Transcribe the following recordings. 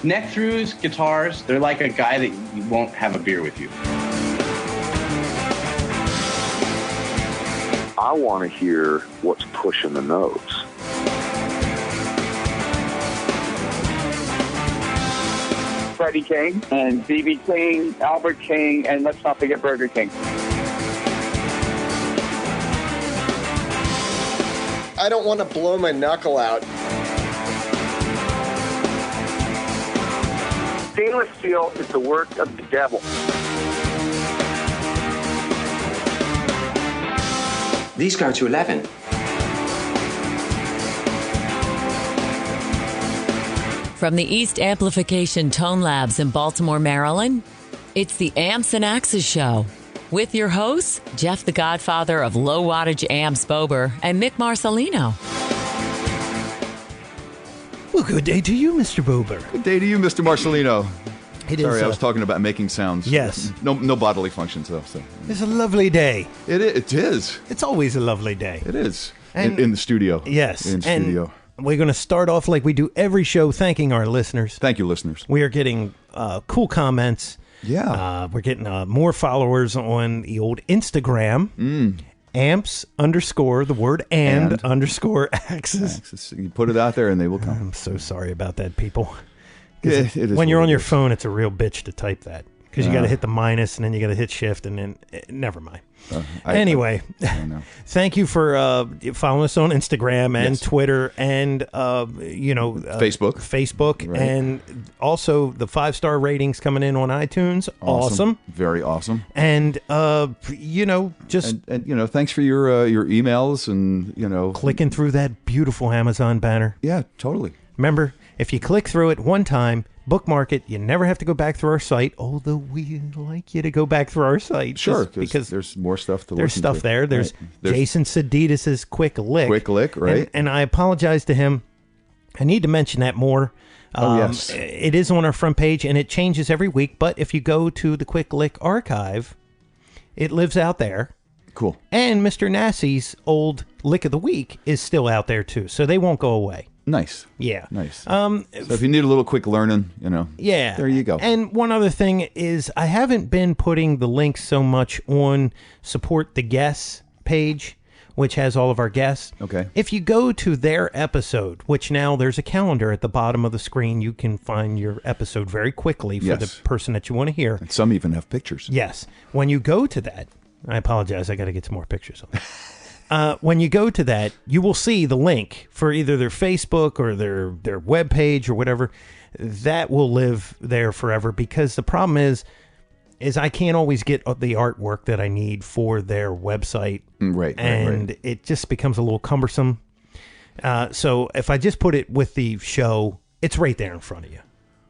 Neck-throughs, guitars, they're like a guy that you won't have a beer with you. I want to hear what's pushing the notes. Freddie King and B.B. King, Albert King, and let's not forget Burger King. I don't want to blow my knuckle out. Stainless steel is the work of the devil. These go to 11. From the East Amplification Tone Labs in Baltimore, Maryland, it's the Amps and Axes Show. With your hosts, Jeff the Godfather of Low Wattage Amps Bober and Mick Marcelino. Well, good day to you, Mr. Bober. Good day to you, Mr. Marcelino. Sorry, I was talking about making sounds. Yes. No bodily functions, though. So. It's a lovely day. It is. It's always a lovely day. It is. And in the studio. Yes. In studio. We're going to start off like we do every show, thanking our listeners. Thank you, listeners. We are getting cool comments. Yeah. We're getting more followers on the old Instagram. Amps _ the word and _ axes. You put it out there and they will come. I'm so sorry about that, people. It is when you're on your phone, it's a real bitch to type that. Because you got to hit the minus and then you got to hit shift and then never mind. Anyway, thank you for following us on Instagram and Twitter and Facebook, right. And also the 5-star ratings coming in on iTunes. Awesome. Very awesome. And thanks for your emails and clicking through that beautiful Amazon banner. Yeah, totally. Remember, if you click through it one time, bookmark it. You never have to go back through our site, although we like you to go back through our site. Sure, because there's more stuff to listen to. There's stuff there. There's Jason Sedidis' Quick Lick. Quick Lick, right. And I apologize to him. I need to mention that more. Yes. It is on our front page, and it changes every week. But if you go to the Quick Lick archive, it lives out there. Cool. And Mr. Nassie's old Lick of the Week is still out there, too. So they won't go away. Nice. Yeah. Nice. So if you need a little quick learning, yeah, there you go. And one other thing is I haven't been putting the links so much on Support the Guests page, which has all of our guests. Okay. If you go to their episode, which now there's a calendar at the bottom of the screen, you can find your episode very quickly for the person that you want to hear. And some even have pictures. Yes. When you go to that, I apologize, I got to get some more pictures on that. When you go to that, you will see the link for either their Facebook or their webpage or whatever. That will live there forever because the problem is I can't always get the artwork that I need for their website. Right. It just becomes a little cumbersome. So if I just put it with the show, it's right there in front of you.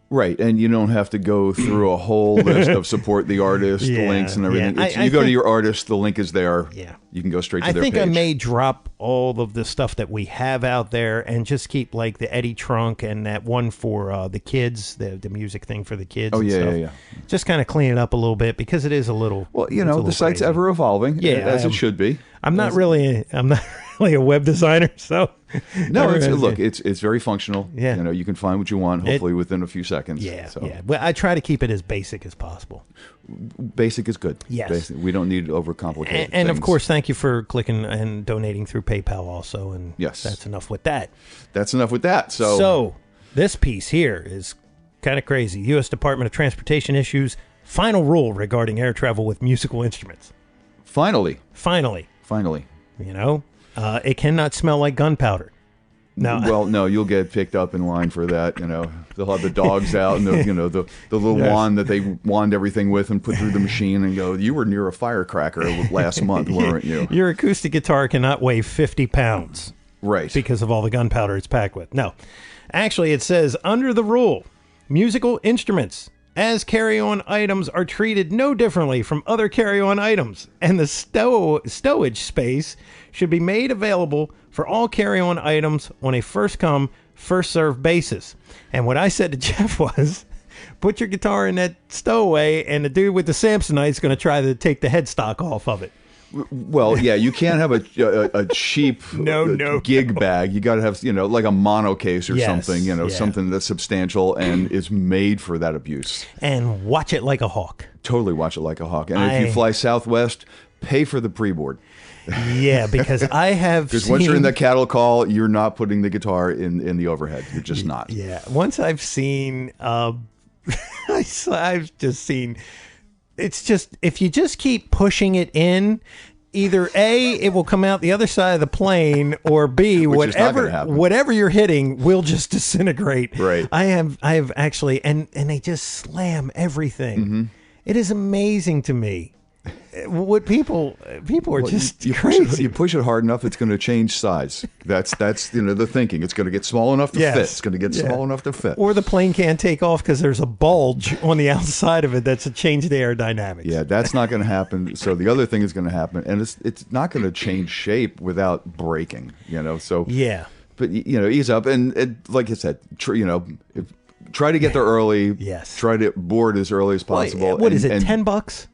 Right, and you don't have to go through a whole list of support the artist, links and everything. Yeah. You go to your artist, the link is there. Yeah. You can go straight to their page. I think I may drop all of the stuff that we have out there and just keep like the Eddie Trunk and that one for the kids, the music thing for the kids. Oh, and yeah, stuff. yeah. Just kind of clean it up a little bit because it is a little. Well, the site's crazy. ever evolving, as it should be. I'm not really a web designer, so no. It's very functional. Yeah. You can find what you want hopefully within a few seconds. Yeah, yeah. Well, I try to keep it as basic as possible. Basic is good. Yes. Basic. We don't need to overcomplicate and of things. course, thank you for clicking and donating through PayPal also. And yes, that's enough with that. So this piece here is kind of crazy. U.S. Department of Transportation issues final rule regarding air travel with musical instruments. Finally. It cannot smell like gunpowder. No. Well, no, you'll get picked up in line for that. They'll have the dogs out and the little wand that they wand everything with and put through the machine and go, you were near a firecracker last month, weren't you? Your acoustic guitar cannot weigh 50 pounds. Right. Because of all the gunpowder it's packed with. No. Actually, it says, under the rule, musical instruments as carry-on items are treated no differently from other carry-on items, and the stowage space should be made available for all carry-on items on a first-come, first-served basis. And what I said to Jeff was, put your guitar in that stowaway, and the dude with the Samsonite is going to try to take the headstock off of it. Well, yeah, you can't have a cheap gig bag. You got to have, like a mono case or something, something that's substantial and is made for that abuse. And watch it like a hawk. Totally watch it like a hawk. And if you fly Southwest, pay for the pre-board. Yeah, because I have Because once you're in the cattle call, you're not putting the guitar in the overhead. You're just not. Yeah. Once I've seen, I've just seen, it's just, if you just keep pushing it in, either A, it will come out the other side of the plane, or B, whatever you're hitting will just disintegrate. Right. I have actually, and they just slam everything. Mm-hmm. It is amazing to me. What people are just crazy. You push it hard enough, it's going to change size. That's the thinking. It's going to get small enough to fit. It's going to get small enough to fit. Or the plane can't take off because there's a bulge on the outside of it that's a change the aerodynamics. Yeah, that's not going to happen. So the other thing is going to happen, and it's not going to change shape without breaking. So yeah. But ease up, and like I said, try to get there early. Yes. Try to board as early as possible. What is it? $10?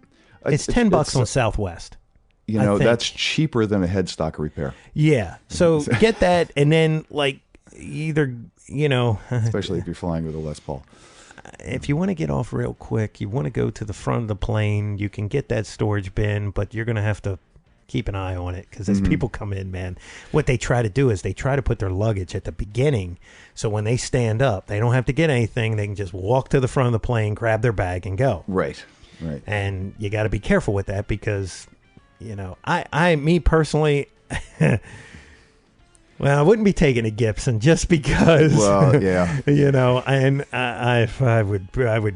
It's $10 on Southwest. That's cheaper than a headstock repair. Yeah. So get that, and then either especially if you're flying with a Les Paul. If you want to get off real quick, you want to go to the front of the plane. You can get that storage bin, but you're going to have to keep an eye on it because as people come in, man, what they try to do is they try to put their luggage at the beginning, so when they stand up, they don't have to get anything. They can just walk to the front of the plane, grab their bag, and go. Right. And you got to be careful with that because, me personally, well, I wouldn't be taking a Gibson just because. Well, yeah. And I would probably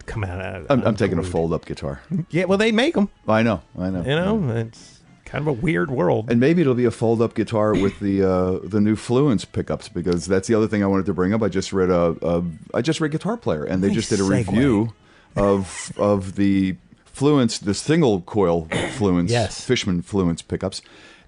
come out. I'm taking a fold-up guitar. Yeah, well, they make them. I know. It's kind of a weird world. And maybe it'll be a fold-up guitar with the new Fluence pickups, because that's the other thing I wanted to bring up. I just read Guitar Player, and they just did a review of the Fluence, the single coil Fluence, Fishman Fluence pickups,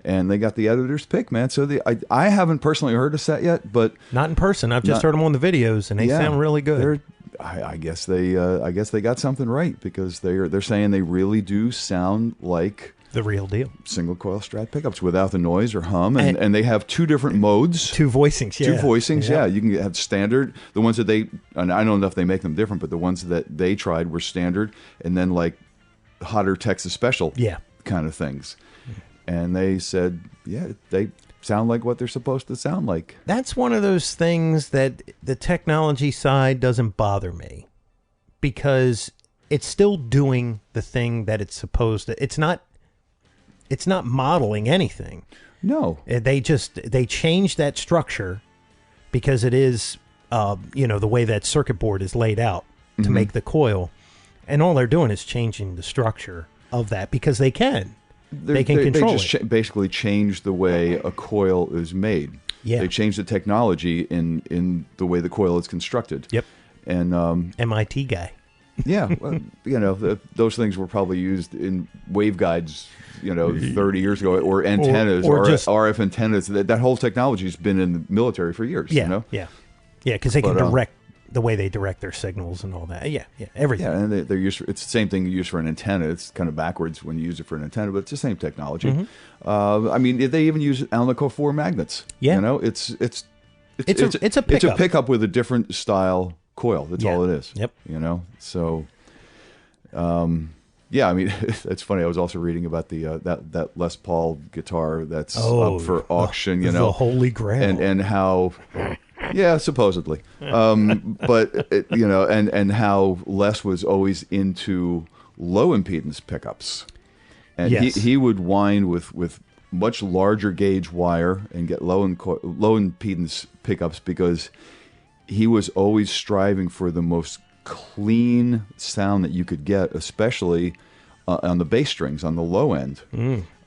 and they got the editor's pick, man. So I haven't personally heard a set yet, but not in person. I've just heard them on the videos, and they sound really good. I guess they got something right, because they're saying they really do sound like the real deal. Single coil Strat pickups without the noise or hum. And they have two different modes. Two voicings, yeah. Two voicings, yeah. You can have standard. The ones that and I don't know if they make them different, but the ones that they tried were standard, and then hotter Texas Special kind of things. And they said, they sound like what they're supposed to sound like. That's one of those things that the technology side doesn't bother me, because it's still doing the thing that it's supposed to. It's not modeling anything. No. They changed that structure because it is, the way that circuit board is laid out to make the coil. And all they're doing is changing the structure of that because they can. They can control it. Basically change the way a coil is made. Yeah. They change the technology in the way the coil is constructed. Yep. And MIT guy. Yeah, well, those things were probably used in waveguides, 30 years ago, or antennas, or just RF antennas. That whole technology has been in the military for years. Yeah, yeah, because they can direct the way they direct their signals and all that. Yeah, everything. Yeah, and they're used. It's the same thing used for an antenna. It's kind of backwards when you use it for an antenna, but it's the same technology. I mean, they even use Alnico 4 magnets. Yeah, it's a pickup. It's a pickup with a different style coil. That's all it is. Yep. So, yeah. I mean, it's funny. I was also reading about the that Les Paul guitar that's up for auction. The Holy Grail, and how. Yeah, supposedly. But and how Les was always into low impedance pickups, and he would wind with much larger gauge wire and get low impedance pickups, because he was always striving for the most clean sound that you could get, especially on the bass strings on the low end.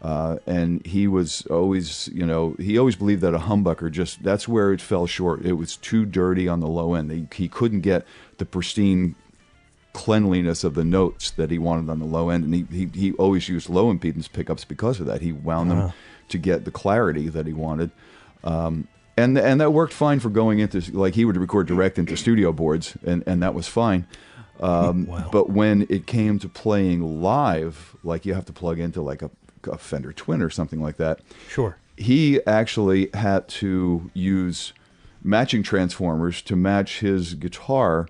And he was always, he always believed that a humbucker that's where it fell short. It was too dirty on the low end. He couldn't get the pristine cleanliness of the notes that he wanted on the low end, and he always used low impedance pickups because of that. He wound them to get the clarity that he wanted. And that worked fine for going into, he would record direct into studio boards, and that was fine. Wow. But when it came to playing live, like you have to plug into like a Fender Twin or something like that. Sure. He actually had to use matching transformers to match his guitar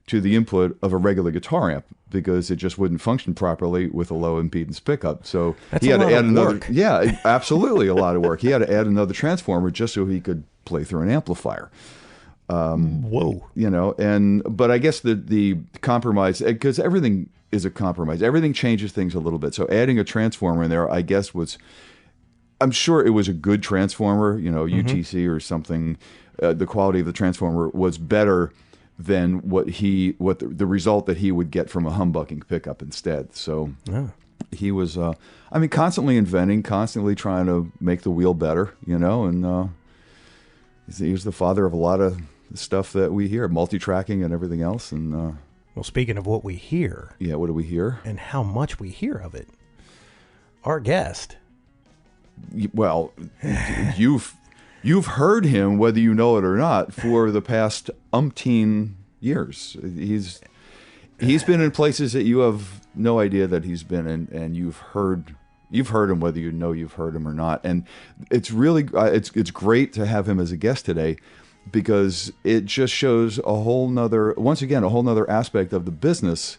to the input of a regular guitar amp because it just wouldn't function properly with a low impedance pickup. So That's he had a lot to add of another. work. Yeah, absolutely a lot of work. He had to add another transformer just so he could play through an amplifier. Whoa. You know, but I guess the compromise, because everything is a compromise. Everything changes things a little bit. So adding a transformer in there, I guess I'm sure it was a good transformer, you know, UTC or something. The quality of the transformer was better than what the result that he would get from a humbucking pickup instead. So he was, constantly inventing, constantly trying to make the wheel better, you know, and he was the father of a lot of stuff that we hear, multi-tracking and everything else. And well, speaking of what we hear, yeah, what do we hear? And how much we hear of it, our guest. Well, you've heard him, whether you know it or not, for the past umpteen years. He's been in places that you have no idea that he's been in, and you've heard him, whether you know you've heard him or not. And it's really it's great to have him as a guest today, because it just shows a whole nother aspect of the business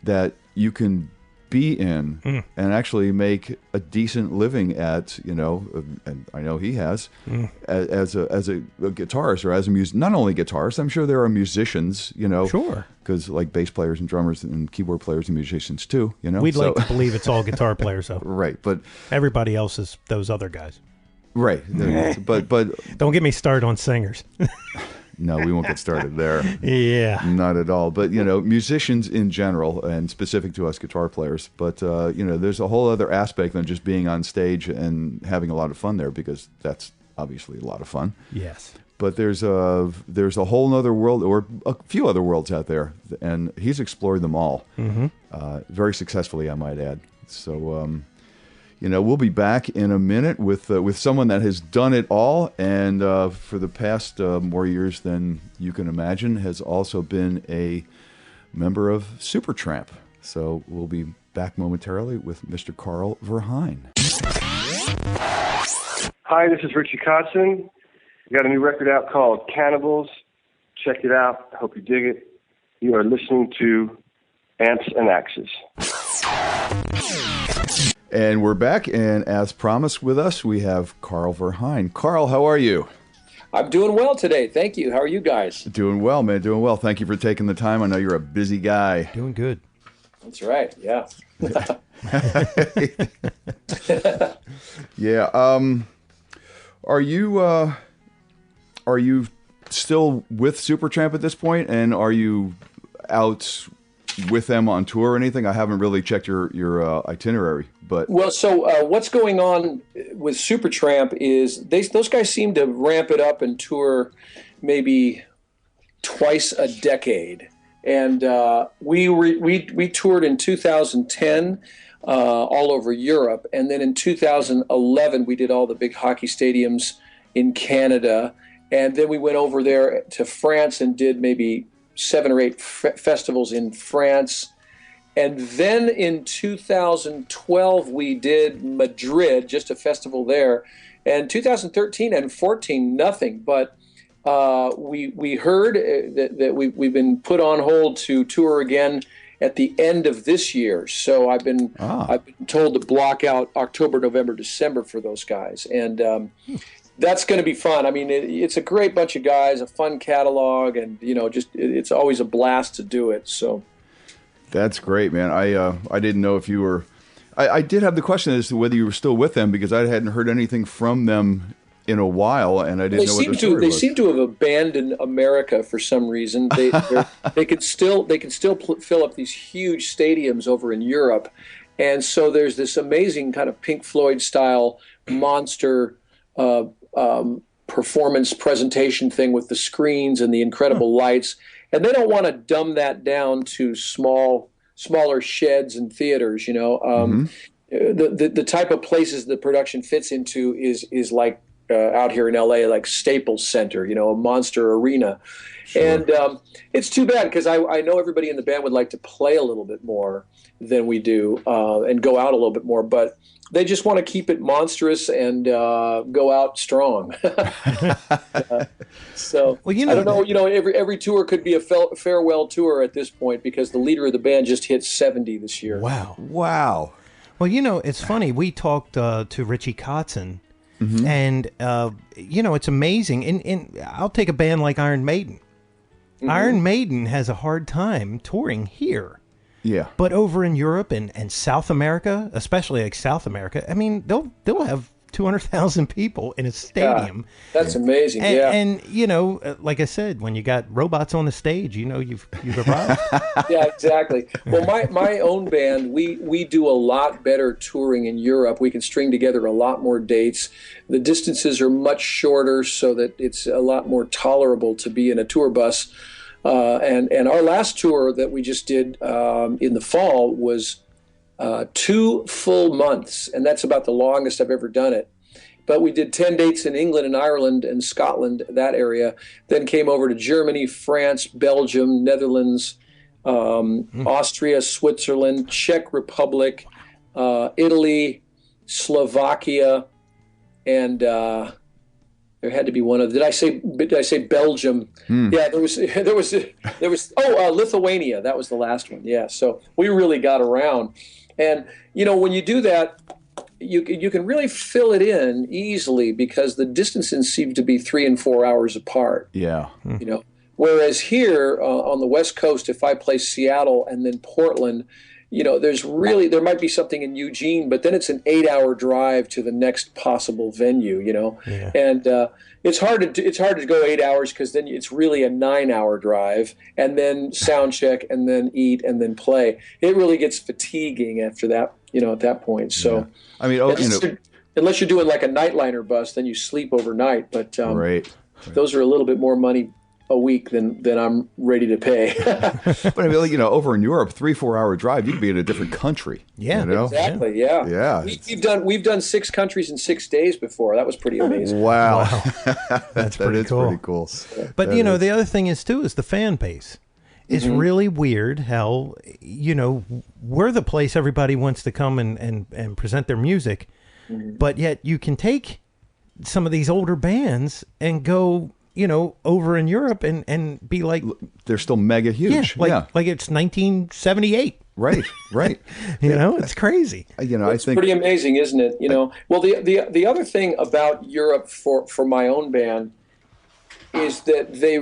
that you can be in and actually make a decent living at, you know, and I know he has, as a guitarist or as a not only guitarist, I'm sure there are musicians, you know, sure, because like bass players and drummers and keyboard players and musicians too, you know. We'd like to believe it's all guitar players though. Right, but everybody else is those other guys. Right, but don't get me started on singers. No, we won't get started there. Yeah. Not at all. But, you know, musicians in general, and specific to us guitar players, but, you know, there's a whole other aspect than just being on stage and having a lot of fun there, because that's obviously a lot of fun. Yes. But there's a whole other world, or a few other worlds out there, and he's explored them all very successfully, I might add. So, you know, we'll be back in a minute with someone that has done it all, and for the past more years than you can imagine, has also been a member of Supertramp. So we'll be back momentarily with Mr. Carl Verheyne. Hi, this is Richie Kotzen. We got a new record out called Cannibals. Check it out. I hope you dig it. You are listening to Amps and Axes. And we're back, and as promised with us, we have Carl Verheyne. Carl, how are you? I'm doing well today. Thank you. How are you guys? Doing well, man. Doing well. Thank you for taking the time. I know you're a busy guy. Doing good. That's right. Yeah. Yeah. Are you still with Supertramp at this point, and are you out with them on tour or anything? I haven't really checked your itinerary, but so what's going on with Supertramp is those guys seem to ramp it up and tour maybe twice a decade, and we toured in 2010 all over Europe, and then in 2011 we did all the big hockey stadiums in Canada, and then we went over there to France and did maybe 7 or 8 festivals in France. And then in 2012, we did Madrid, just a festival there. And 2013 and 14, nothing. But we heard that we've been put on hold to tour again at the end of this year. So I've been told to block out October, November, December for those guys. And that's going to be fun. I mean, it's a great bunch of guys, a fun catalog, and you know, just it's always a blast to do it. So that's great, man. I didn't know if you were. I did have the question as to whether you were still with them, because I hadn't heard anything from them in a while, and I didn't know what the story was. They seem to have abandoned America for some reason. They could still fill up these huge stadiums over in Europe, and so there's this amazing kind of Pink Floyd style monster performance presentation thing with the screens and the incredible lights, and they don't want to dumb that down to smaller sheds and theaters. You know, the type of places the production fits into is like out here in LA, like Staples Center, a monster arena. Sure. And it's too bad because I know everybody in the band would like to play a little bit more than we do and go out a little bit more, but they just want to keep it monstrous and go out strong. So I don't know. Every tour could be a farewell tour at this point because the leader of the band just hit 70 this year. Wow. Well, it's funny. We talked to Richie Kotzen, and it's amazing. And I'll take a band like Iron Maiden. Iron Maiden has a hard time touring here. Yeah. But over in Europe and South America, especially like South America, I mean, they'll have 200,000 people in a stadium. Yeah, that's amazing. And like I said, when you got robots on the stage, you've arrived. Yeah, exactly. Well, my own band, we do a lot better touring in Europe. We can string together a lot more dates. The distances are much shorter so that it's a lot more tolerable to be in a tour bus. And our last tour that we just did in the fall was 2 full months, and that's about the longest I've ever done it. But we did 10 dates in England and Ireland and Scotland, that area, then came over to Germany, France, Belgium, Netherlands, Austria, Switzerland, Czech Republic, Italy, Slovakia, and there had to be one of. Did I say Belgium? Yeah, there was. Lithuania. That was the last one. Yeah, so we really got around, and when you do that, you can really fill it in easily because the distances seem to be 3 and 4 hours apart. Yeah. Whereas here on the West Coast, if I play Seattle and then Portland, there might be something in Eugene, but then it's an 8-hour drive to the next possible venue, Yeah. and it's hard to go 8 hours because then it's really a 9-hour drive, and then sound check, and then eat, and then play. It really gets fatiguing after that, at that point. So, yeah. I mean, unless you're doing like a nightliner bus, then you sleep overnight. But right. Those are a little bit more money a week than I'm ready to pay. But I mean, over in Europe, 3-4 hour drive, you'd be in a different country. Yeah, exactly. Yeah, yeah. We've done 6 countries in 6 days before. That was pretty amazing. Wow. That's pretty cool. But the other thing is the fan base. It's really weird how we're the place everybody wants to come and present their music, but yet you can take some of these older bands and go over in Europe and be like, they're still mega huge. Yeah, like it's 1978. Right. It's crazy. It's pretty amazing, isn't it? Well, the other thing about Europe for my own band is that the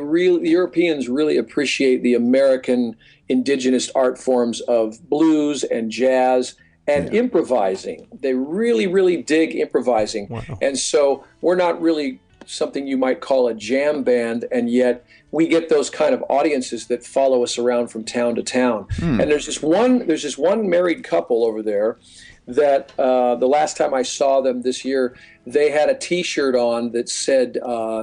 Europeans really appreciate the American indigenous art forms of blues and jazz and improvising. They really, really dig improvising. Wow. And so we're not really something you might call a jam band, and yet we get those kind of audiences that follow us around from town to town. And there's this one married couple over there that the last time I saw them this year, they had a T-shirt on that said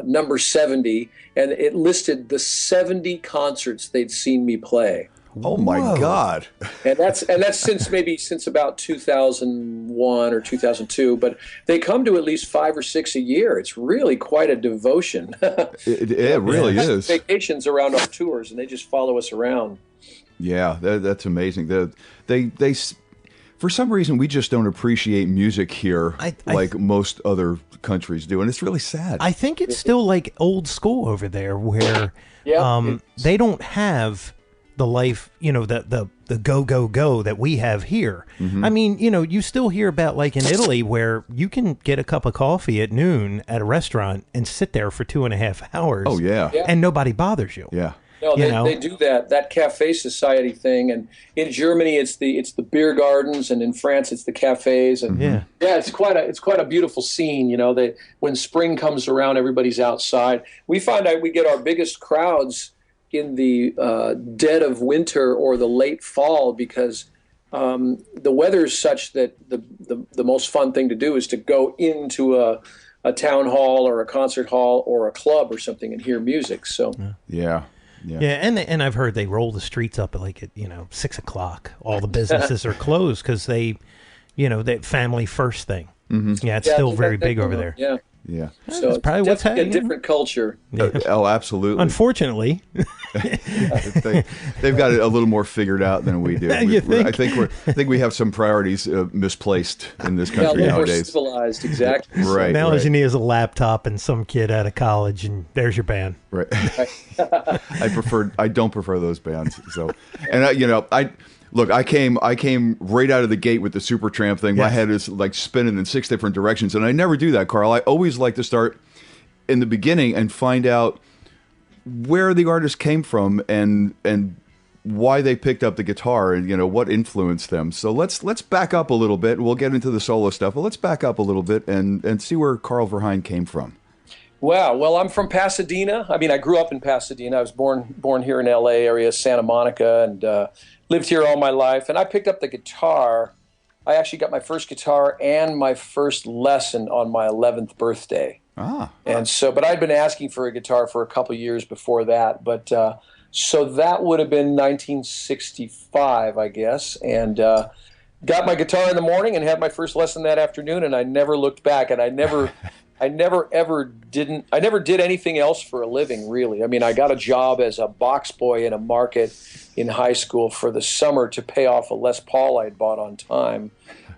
number 70, and it listed the 70 concerts they'd seen me play. Oh my God! And that's since about 2001 or 2002. But they come to at least 5 or 6 a year. It's really quite a devotion. It really is. Vacations around our tours, and they just follow us around. Yeah, that's amazing. They for some reason we just don't appreciate music here like most other countries do, and it's really sad. I think it's still like old school over there, where they don't have the life, the go that we have here. I mean, you still hear about like in Italy where you can get a cup of coffee at noon at a restaurant and sit there for 2.5 hours. Oh yeah, and nobody bothers you. Yeah. No, they do that cafe society thing, and in Germany it's the beer gardens, and in France it's the cafes, and it's quite a beautiful scene. When spring comes around, everybody's outside. We find out we get our biggest crowds in the dead of winter or the late fall because the weather is such that the most fun thing to do is to go into a town hall or a concert hall or a club or something and hear music. So yeah. And I've heard they roll the streets up at 6 o'clock. All the businesses are closed because they, that family first thing. Yeah, it's still very big over there. Yeah. Yeah. So That's probably what's happening. A different culture. Oh, absolutely. Unfortunately, they've got it a little more figured out than we do. I think we have some priorities misplaced in this country a little nowadays. more civilized, exactly. Right. now all you need is a laptop and some kid out of college, and there's your band. Right. I don't prefer those bands. So, and I came right out of the gate with the Supertramp thing. My head is like spinning in 6 different directions, and I never do that, Carl. I always like to start in the beginning and find out where the artist came from and why they picked up the guitar and what influenced them. So let's back up a little bit. We'll get into the solo stuff, but let's back up a little bit and see where Carl Verheyne came from. Wow. Well, I'm from Pasadena. I mean, I grew up in Pasadena. I was born here in L.A. area, Santa Monica, and lived here all my life. And I picked up the guitar. I actually got my first guitar and my first lesson on my 11th birthday. But I'd been asking for a guitar for a couple years before that. But so that would have been 1965, I guess. And got my guitar in the morning and had my first lesson that afternoon. And I never looked back. And I never did anything else for a living, really. I mean, I got a job as a box boy in a market in high school for the summer to pay off a Les Paul I'd bought on time.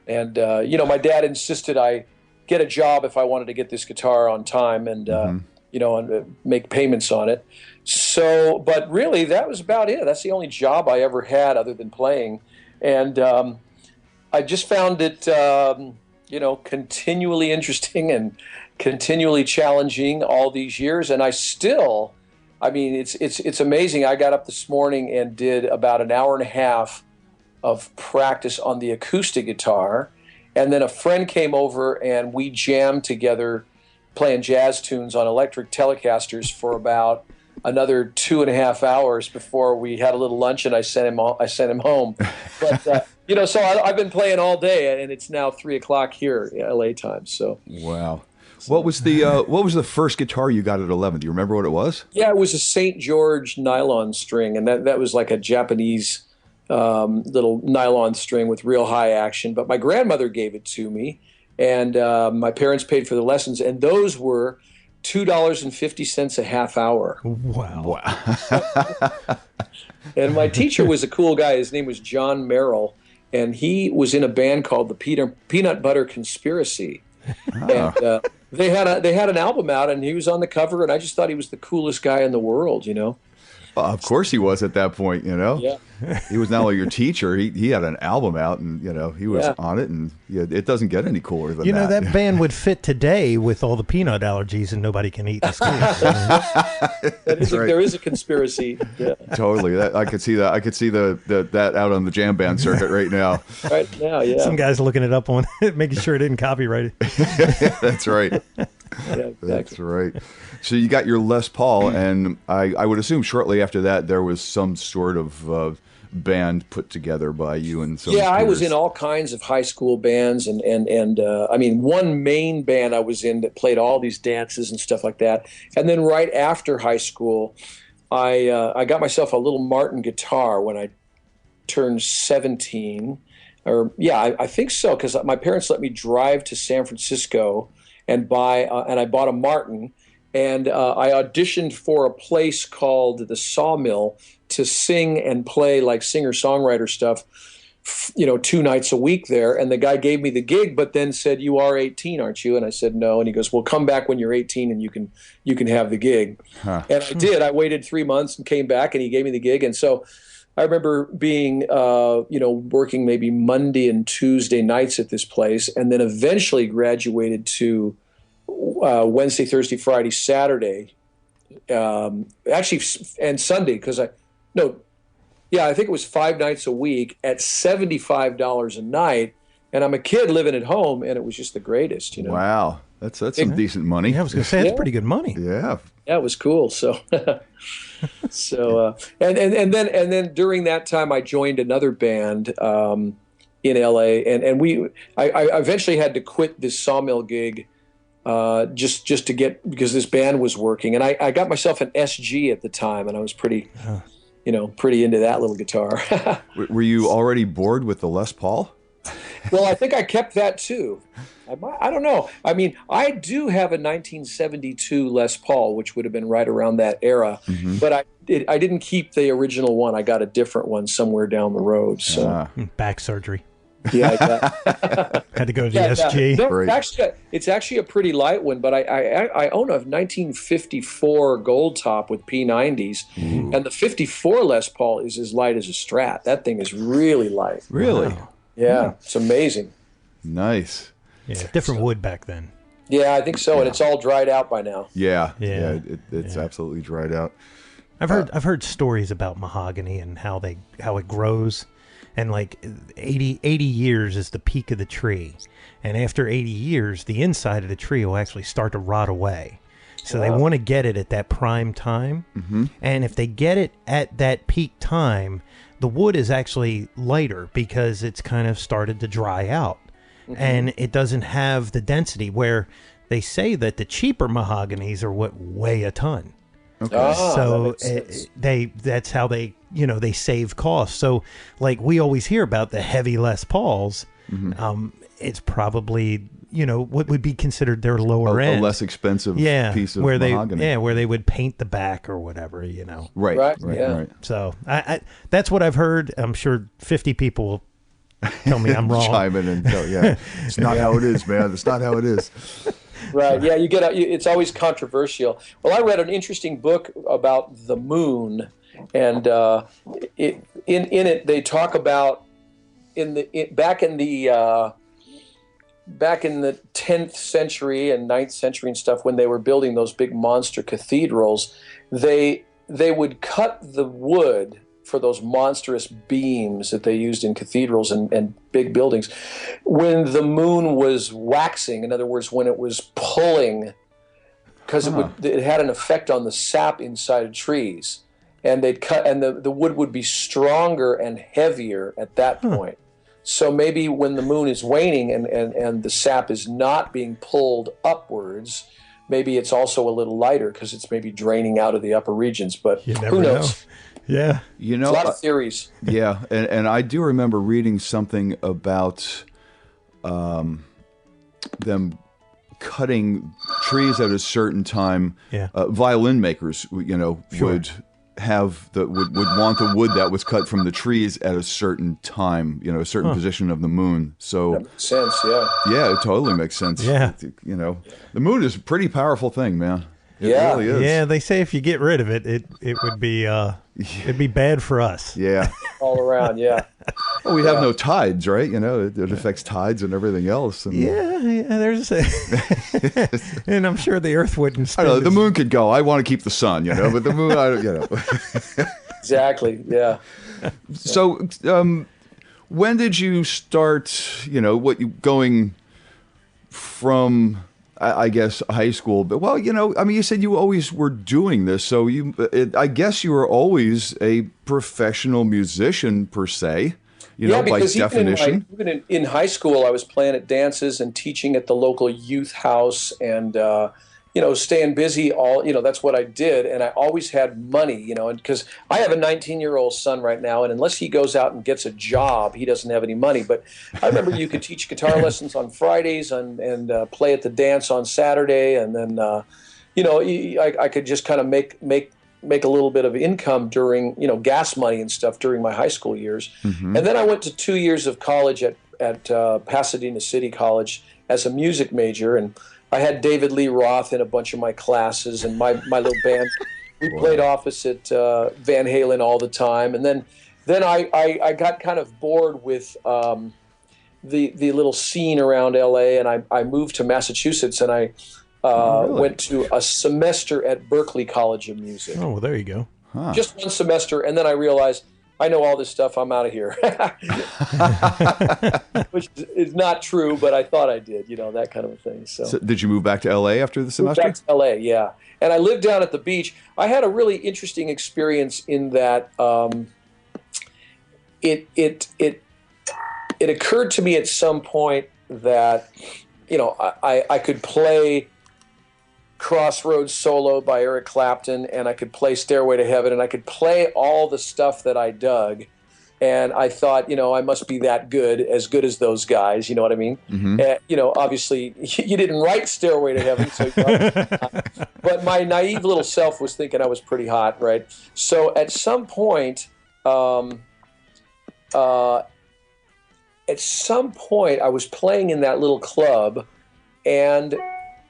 And, my dad insisted I get a job if I wanted to get this guitar on time and, and make payments on it. So, but really, that was about it. That's the only job I ever had other than playing. And I just found it, continually interesting and continually challenging all these years. And it's amazing. I got up this morning and did about an hour and a half of practice on the acoustic guitar. And then a friend came over and we jammed together playing jazz tunes on electric Telecasters for about another 2.5 hours before we had a little lunch and I sent him home. But, so I've been playing all day and it's now 3:00 here, LA time. So. Wow. What was the first guitar you got at 11? Do you remember what it was? Yeah, it was a St. George nylon string, and that was like a Japanese little nylon string with real high action. But my grandmother gave it to me, and my parents paid for the lessons, and those were $2.50 a half hour. Wow. And my teacher was a cool guy. His name was John Merrill, and he was in a band called the Peanut Butter Conspiracy. And they had an album out, and he was on the cover, and I just thought he was the coolest guy in the world, Well, of course he was at that point, Yeah. He was not only your teacher, he had an album out, and he was on it, and it doesn't get any cooler than that. That band would fit today with all the peanut allergies and nobody can eat in school. There is a conspiracy. Yeah. Totally. I could see that. I could see that out on the jam band circuit right now. Right now, yeah. Some guy's looking it up on making sure it didn't copyright it. That's right. Yeah, exactly. That's right. So you got your Les Paul, and I would assume shortly after that there was some sort of band put together by you and some. Yeah, I was in all kinds of high school bands, and one main band I was in that played all these dances and stuff like that. And then right after high school, I got myself a little Martin guitar when I turned 17. I think so, because my parents let me drive to San Francisco and I bought a Martin, and I auditioned for a place called the Sawmill to sing and play like singer-songwriter stuff, 2 nights a week there. And the guy gave me the gig, but then said, "You are 18, aren't you?" And I said, "No." And he goes, "Well, come back when you're 18 and you can have the gig." Huh. And I did. I waited 3 months and came back, and he gave me the gig. And so I remember being, working maybe Monday and Tuesday nights at this place, and then eventually graduated to Wednesday, Thursday, Friday, Saturday, and Sunday, I think it was 5 nights a week at $75 a night, and I'm a kid living at home, and it was just the greatest, Wow, that's some decent money. Yeah, I was going to say, that's pretty good money. Yeah. Yeah, it was cool. So, and then during that time, I joined another band in LA, and I eventually had to quit this Sawmill gig just to because this band was working, and I got myself an SG at the time, and I was pretty into that little guitar. Were you already bored with the Les Paul? Well, I think I kept that too. I don't know. I mean, I do have a 1972 Les Paul, which would have been right around that era, but I didn't keep the original one. I got a different one somewhere down the road. So back surgery. Yeah, had to go to the SG. No, it's actually a pretty light one, but I own a 1954 gold top with P90s, and the 54 Les Paul is as light as a Strat. That thing is really light. Really? Wow. Yeah, it's amazing. Nice. Yeah, different wood back then. Yeah, I think so, and it's all dried out by now. It's absolutely dried out. I've heard stories about mahogany and how it grows, and like 80 years is the peak of the tree, and after 80 years, the inside of the tree will actually start to rot away. So they want to get it at that prime time, and if they get it at that peak time, the wood is actually lighter because it's kind of started to dry out. And it doesn't have the density where they say that the cheaper mahoganies are what weigh a ton. Okay. So that's how they save costs. So like we always hear about the heavy Les Pauls, it's probably, what would be considered their lower end. A less expensive piece of mahogany. Where they would paint the back or whatever, Right. So I that's what I've heard. I'm sure 50 people will tell me I'm wrong. Chime in and tell, it's not how it is, man. It's not how it is. Right. Yeah, it's always controversial. Well, I read an interesting book about the moon, and in it they talk about back in the 10th century and 9th century and stuff, when they were building those big monster cathedrals, they would cut the wood for those monstrous beams that they used in cathedrals and big buildings when the moon was waxing. In other words, when it was pulling, because it had an effect on the sap inside of trees, and they'd cut, and the wood would be stronger and heavier at that point. So maybe when the moon is waning and the sap is not being pulled upwards, maybe it's also a little lighter because it's maybe draining out of the upper regions, but who knows? Yeah. A lot of theories. Yeah, and I do remember reading something about them cutting trees at a certain time. Yeah. Violin makers, would have would want the wood that was cut from the trees at a certain time, a certain position of the moon. So that makes sense, yeah. Yeah, it totally makes sense. Yeah. The moon is a pretty powerful thing, man. It really is. Yeah, they say if you get rid of it, it would be it'd be bad for us. Yeah. All around, yeah. Well, we have no tides, right? It affects tides and everything else. And there's and I'm sure the Earth wouldn't. I don't know. The moon could go. I want to keep the sun, but the moon, I don't. Exactly. Yeah. So, when did you start? Going from? I guess high school, but you said you always were doing this, so I guess you were always a professional musician per se, by definition. Even in high school, I was playing at dances and teaching at the local youth house, and staying busy. That's what I did, and I always had money, and because I have a 19-year-old son right now, and unless he goes out and gets a job, he doesn't have any money. But I remember you could teach guitar lessons on Fridays and play at the dance on Saturday, and then I could just kind of make a little bit of income during gas money and stuff during my high school years. And then I went to 2 years of college at Pasadena City College as a music major, and I had David Lee Roth in a bunch of my classes, and my little band. We played opposite Van Halen all the time, and then I got kind of bored with the little scene around LA, and I moved to Massachusetts, and I went to a semester at Berklee College of Music. Oh, well, there you go. Huh. Just one semester, and then I realized I know all this stuff. I'm out of here. Which is not true, but I thought I did, that kind of a thing. So did you move back to LA after the semester? Moved back to LA, yeah. And I lived down at the beach. I had a really interesting experience in that it occurred to me at some point that, I could play Crossroads solo by Eric Clapton, and I could play Stairway to Heaven, and I could play all the stuff that I dug, And I thought, I must be that good as those guys. You know what I mean? Obviously, you didn't write Stairway to Heaven, so but my naive little self was thinking I was pretty hot, right? So at some point, I was playing in that little club, and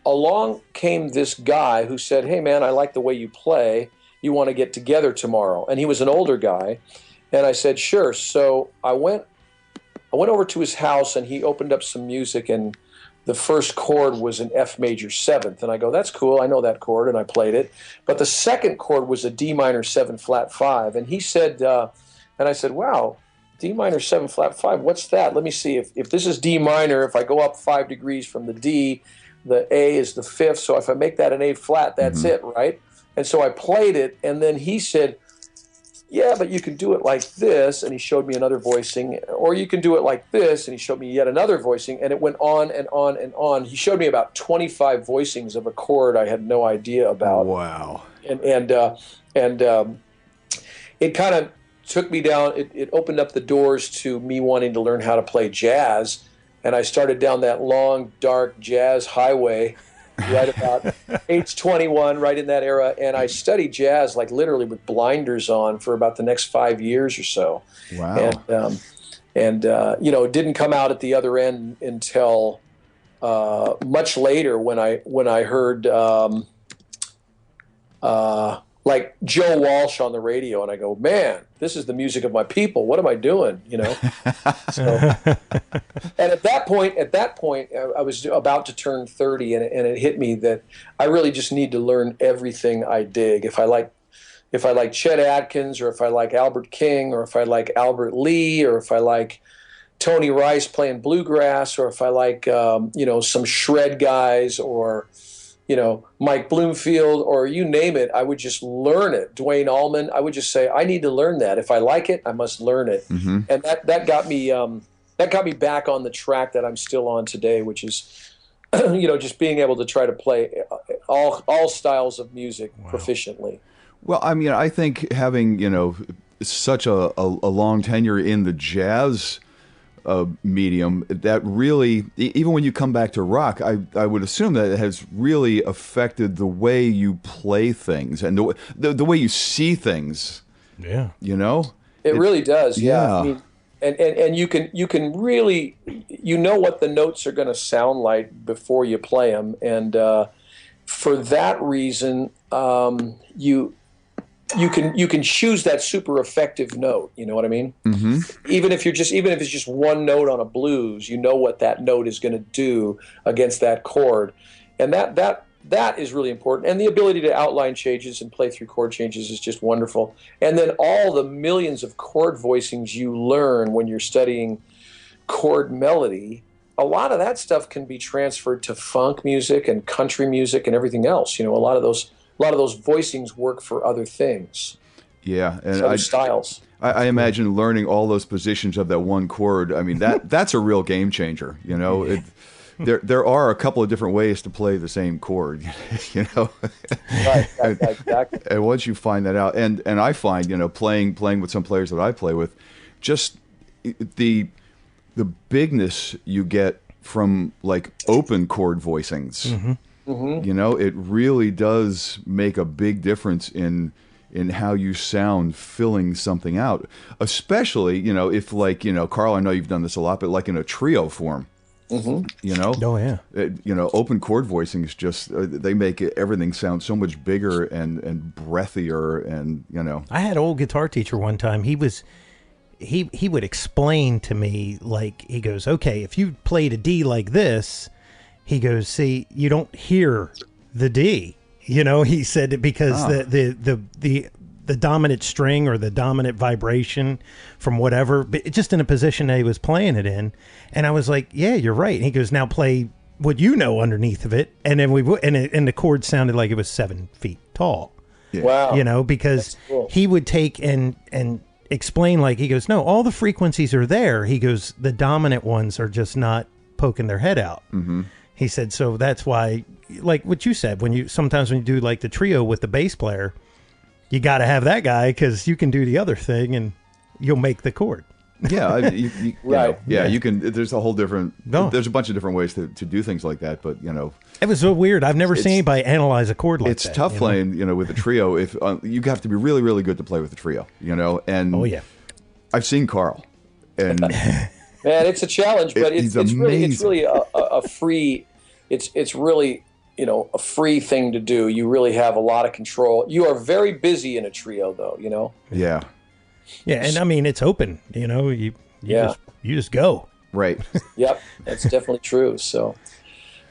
along came this guy who said, "Hey, man, I like the way you play. You want to get together tomorrow?" And he was an older guy. And I said, sure. So I went over to his house, and he opened up some music, and the first chord was an F major 7th. And I go, that's cool. I know that chord, and I played it. But the second chord was a D minor 7 flat 5. And he said, and I said, wow, D minor 7 flat 5, what's that? Let me see. If this is D minor, if I go up 5 degrees from the D, the A is the 5th. So if I make that an A flat, that's it, right? And so I played it, and then he said, yeah, but you can do it like this, and he showed me another voicing, or you can do it like this, and he showed me yet another voicing, and it went on and on and on. He showed me about 25 voicings of a chord I had no idea about. Wow. And it kind of took me down, it opened up the doors to me wanting to learn how to play jazz, and I started down that long, dark jazz highway right about age 21, right in that era. And I studied jazz like literally with blinders on for about the next 5 years or so. Wow. And it didn't come out at the other end until much later when I heard like Joe Walsh on the radio, and I go, man, this is the music of my people. What am I doing? So, and at that point, I was about to turn 30, and it hit me that I really just need to learn everything I dig. If I like Chet Atkins, or if I like Albert King, or if I like Albert Lee, or if I like Tony Rice playing bluegrass, or if I like some shred guys, or Mike Bloomfield, or you name it, I would just learn it. Dwayne Allman, I would just say, I need to learn that. If I like it, I must learn it. Mm-hmm. And that got me back on the track that I'm still on today, which is, just being able to try to play all styles of music proficiently. Well, I mean, I think having, such a long tenure in the jazz medium, that really, even when you come back to rock, I would assume that it has really affected the way you play things and the way you see things. Yeah, it really does. Yeah. I mean, and you can really, what the notes are going to sound like before you play them, and for that reason, you can choose that super effective note. You know what I mean? Mm-hmm. Even if it's just one note on a blues, what that note is going to do against that chord, and that is really important. And the ability to outline changes and play through chord changes is just wonderful. And then all the millions of chord voicings you learn when you're studying chord melody, a lot of that stuff can be transferred to funk music and country music and everything else. A lot of those voicings work for other things. Yeah, and other styles. I imagine learning all those positions of that one chord. I mean, that's a real game changer. There are a couple of different ways to play the same chord. Right, exactly. And once you find that out, and I find playing with some players that I play with, just the bigness you get from like open chord voicings. Mm-hmm. Mm-hmm. It really does make a big difference in how you sound filling something out. Especially, if like, Carl, I know you've done this a lot, but like in a trio form. Mm-hmm. Oh yeah. Open chord voicings just they make everything sound so much bigger and breathier, and I had an old guitar teacher one time. He would explain to me, like, he goes, okay, if you played a D like this, he goes, see, you don't hear the D. He said it because the dominant string or the dominant vibration from whatever, but just in a position that he was playing it in. And I was like, yeah, you're right. And he goes, now play what underneath of it. And then and the chord sounded like it was 7 feet tall. Yeah. Wow. Because cool. He would take and explain, like, he goes, no, all the frequencies are there. He goes, the dominant ones are just not poking their head out. Mm-hmm. He said, so that's why, like what you said, sometimes when you do like the trio with the bass player, you got to have that guy because you can do the other thing. And you'll make the chord. Yeah, right. You can. There's a whole different. There's a bunch of different ways to do things like that. But it was so weird. I've never seen anybody analyze a chord like that. It's tough playing, with a trio. If you have to be really, really good to play with a trio, And oh yeah, I've seen Carl, and man, it's a challenge, but it's really a free. It's really a free thing to do. You really have a lot of control. You are very busy in a trio, though. Yeah. Yeah, and I mean it's open. You just go. Right. Yep, that's definitely true. So,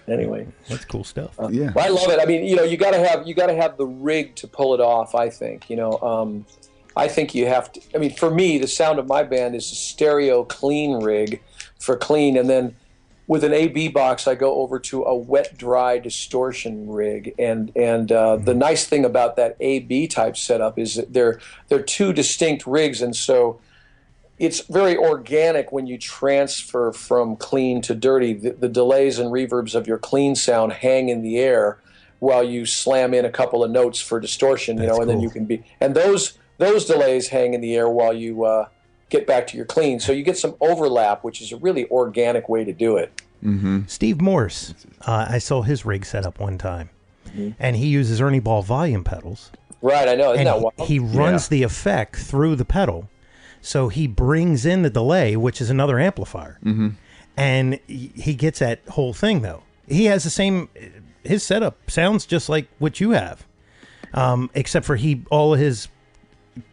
anyway, that's cool stuff. Yeah, well, I love it. I mean, you got to have the rig to pull it off. I think. I think you have to. I mean, for me, the sound of my band is a stereo clean rig for clean, and then with an AB box, I go over to a wet dry distortion rig, and the nice thing about that AB type setup is that they're two distinct rigs, and so it's very organic when you transfer from clean to dirty. The delays and reverbs of your clean sound hang in the air while you slam in a couple of notes for distortion, and cool. Then you can and those delays hang in the air while you get back to your clean. So you get some overlap, which is a really organic way to do it. Mm-hmm. Steve Morse, I saw his rig set up one time, and he uses Ernie Ball volume pedals. Right, I know. Isn't that and wild? he runs the effect through the pedal, so he brings in the delay, which is another amplifier, and he gets that whole thing, though. He has the same, his setup sounds just like what you have, except for he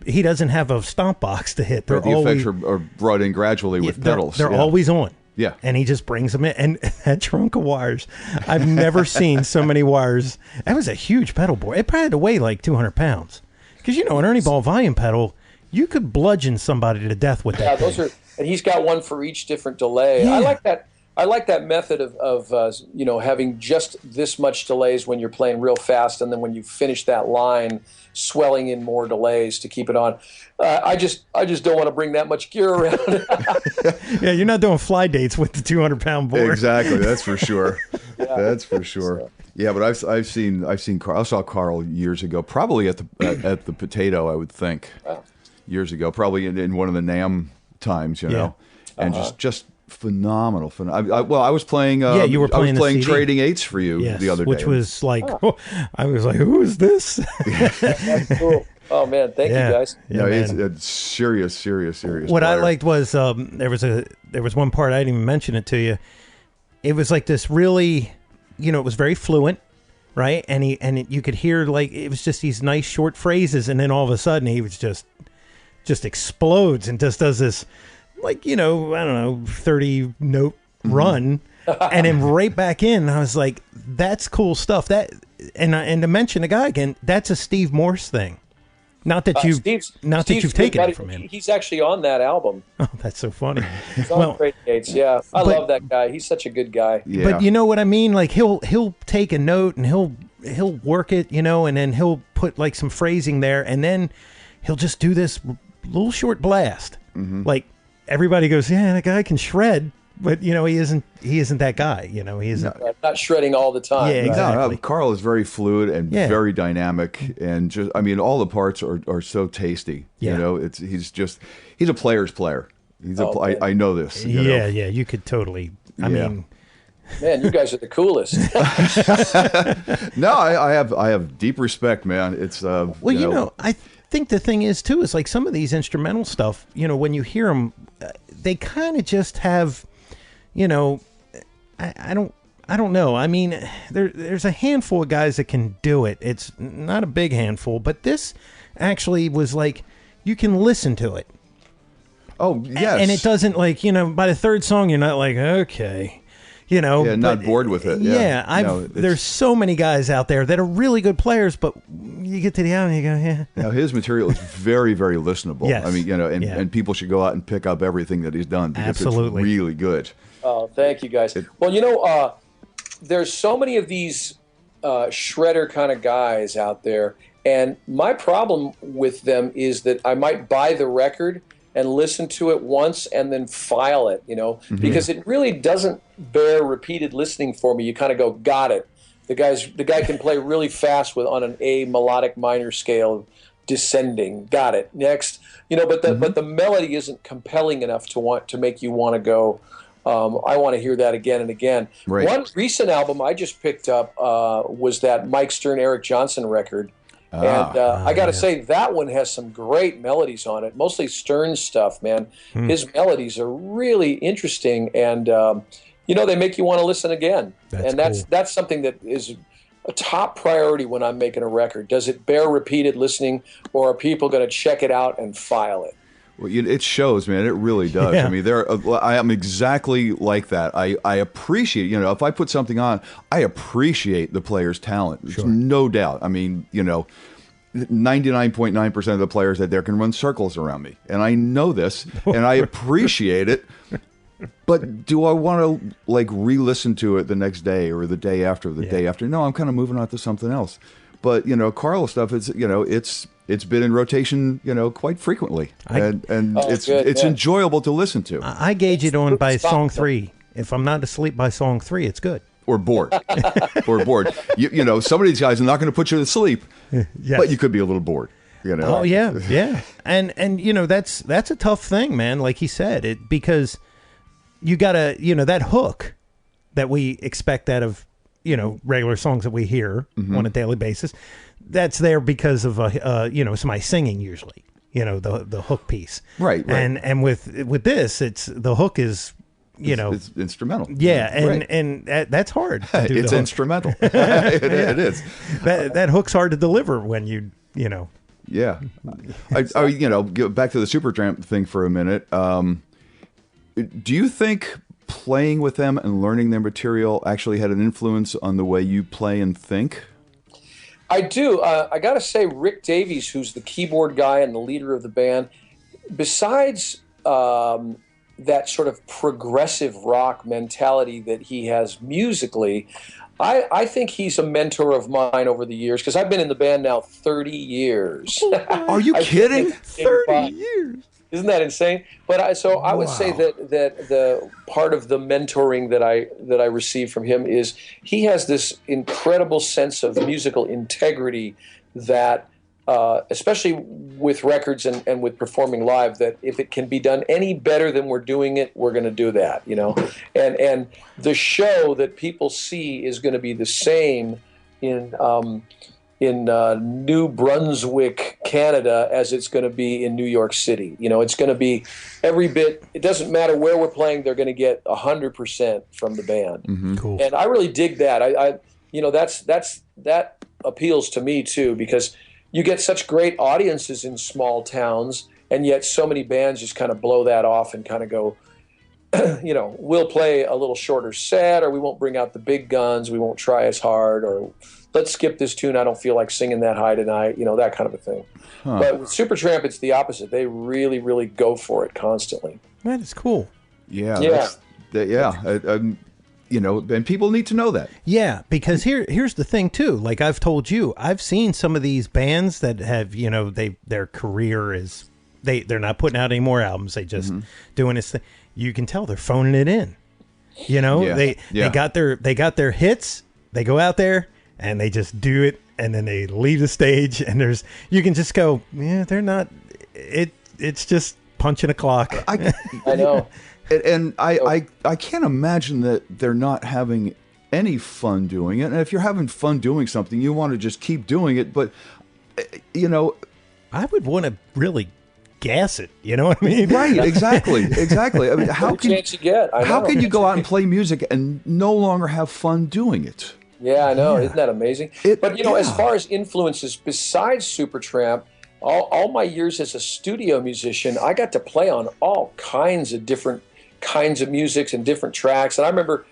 doesn't have a stomp box to hit. The effects are brought in gradually with pedals. They're always on. Yeah. And he just brings them in. And that trunk of wires, I've never seen so many wires. That was a huge pedal board. It probably had to weigh like 200 pounds. Because, an Ernie Ball volume pedal, you could bludgeon somebody to death with that. Yeah, those are, and he's got one for each different delay. Yeah. I like that method of having just this much delays when you're playing real fast, and then when you finish that line, swelling in more delays to keep it on. I just don't want to bring that much gear around. Yeah, you're not doing fly dates with the 200-pound board. Exactly, that's for sure. Yeah. That's for sure. So. Yeah, but I've seen Carl. I saw Carl years ago, probably at the Potato, I would think. Wow. Years ago, probably in one of the NAMM times, and just phenomenal. I was playing. You were playing. I was playing Trading Eights for you the other day, which was like, I was like, who is this? That's cool. Oh man, thank you guys. Yeah, it's serious. What player. I liked was there was one part I didn't even mention it to you. It was like this really, it was very fluent, right? And you could hear like it was just these nice short phrases, and then all of a sudden he was just explodes and just does this. Like, I don't know, 30 note run, and then right back in. I was like, that's cool stuff. That and to mention the guy again, that's a Steve Morse thing. Not that you've taken it from him. He's actually on that album. Oh, that's so funny. He's on Great Gates. Yeah, I love that guy. He's such a good guy. Yeah. But you know what I mean? Like he'll take a note and he'll work it, and then he'll put like some phrasing there, and then he'll just do this little short blast, like. Everybody goes, yeah, that guy can shred, but he isn't that guy. He isn't not shredding all the time. Yeah, exactly. No, Carl is very fluid and very dynamic, and all the parts are so tasty. Yeah. He's a player's player. I know this. Yeah, you could totally. I mean, man, you guys are the coolest. No, I have deep respect, man. It's I think the thing is too is like some of these instrumental stuff, when you hear them, they kind of just have, I don't know. I mean, there's a handful of guys that can do it. It's not a big handful, but this actually was like you can listen to it. Oh yes, and it doesn't like by the third song you're not like okay. Not bored with it. There's so many guys out there that are really good players, but you get to the album and you go, yeah. Now his material is very, very listenable. Yes. I mean, and people should go out and pick up everything that he's done because Absolutely. It's really good. Oh, thank you guys. Well, there's so many of these shredder kind of guys out there, and my problem with them is that I might buy the record and listen to it once and then file it, because it really doesn't bear repeated listening for me. You kind of go, got it. The guy can play really fast on an A melodic minor scale, descending. Got it. Next. But the melody isn't compelling enough to make you want to go, I want to hear that again and again. Right. One recent album I just picked up was that Mike Stern, Eric Johnson record. I got to say, that one has some great melodies on it, mostly Stern stuff, man. His melodies are really interesting, and, they make you want to listen again. That's something that is a top priority when I'm making a record. Does it bear repeated listening, or are people going to check it out and file it? Well, it shows, man. It really does. Yeah. I mean, I am exactly like that. I appreciate, if I put something on, I appreciate the player's talent. There's no doubt. I mean, 99.9% of the players out there can run circles around me, and I know this, and I appreciate it. But do I want to re-listen to it the next day or the day after the day after? No, I'm kind of moving on to something else. But Carl stuff, it's been in rotation quite frequently, and it's enjoyable to listen to. I gauge it on by song 3. If I'm not asleep by song 3, it's good. Or bored, some of these guys are not going to put you to sleep, but you could be a little bored. Oh yeah, and that's a tough thing, man. Like he said, because you gotta that hook that we expect out of regular songs that we hear on a daily basis. That's there because of somebody singing usually. The hook piece, right. And with this, it's the hook is. It's instrumental. Yeah, and that's hard to do. It's instrumental. It is. That hook's hard to deliver when you. Yeah. Go back to the Supertramp thing for a minute. Do you think playing with them and learning their material actually had an influence on the way you play and think? I do. I got to say, Rick Davies, who's the keyboard guy and the leader of the band, besides that sort of progressive rock mentality that he has musically, I think he's a mentor of mine over the years, because I've been in the band now 30 years. Are you kidding? 30 years. Isn't that insane? But I would say that the part of the mentoring that I received from him is he has this incredible sense of musical integrity that, especially with records and with performing live, that if it can be done any better than we're doing it, we're going to do that, And the show that people see is going to be the same in New Brunswick, Canada, as it's going to be in New York City. It's going to be every bit. It doesn't matter where we're playing; they're going to get 100% from the band. Mm-hmm. Cool. And I really dig that. That appeals to me too, because you get such great audiences in small towns, and yet so many bands just kind of blow that off and kind of go, we'll play a little shorter set, or we won't bring out the big guns, we won't try as hard, or let's skip this tune, I don't feel like singing that high tonight, that kind of a thing. Huh. But with Supertramp, it's the opposite. They really, really go for it constantly. That is cool. Yeah. And people need to know that. Yeah, because here's the thing too. Like I've told you, I've seen some of these bands that have, their career is they're not putting out any more albums. They just doing this thing. You can tell they're phoning it in. They got their hits. They go out there and they just do it, and then they leave the stage. And you can just go, yeah, they're not. It's just punching a clock. I know. And I can't imagine that they're not having any fun doing it. And if you're having fun doing something, you want to just keep doing it. But, I would want to really gas it. You know what I mean? Right. Exactly. I mean, how can you go out and play music and no longer have fun doing it? Yeah, I know. Yeah. Isn't that amazing? As far as influences besides Supertramp, all my years as a studio musician, I got to play on all kinds of different kinds of musics and different tracks. And I remember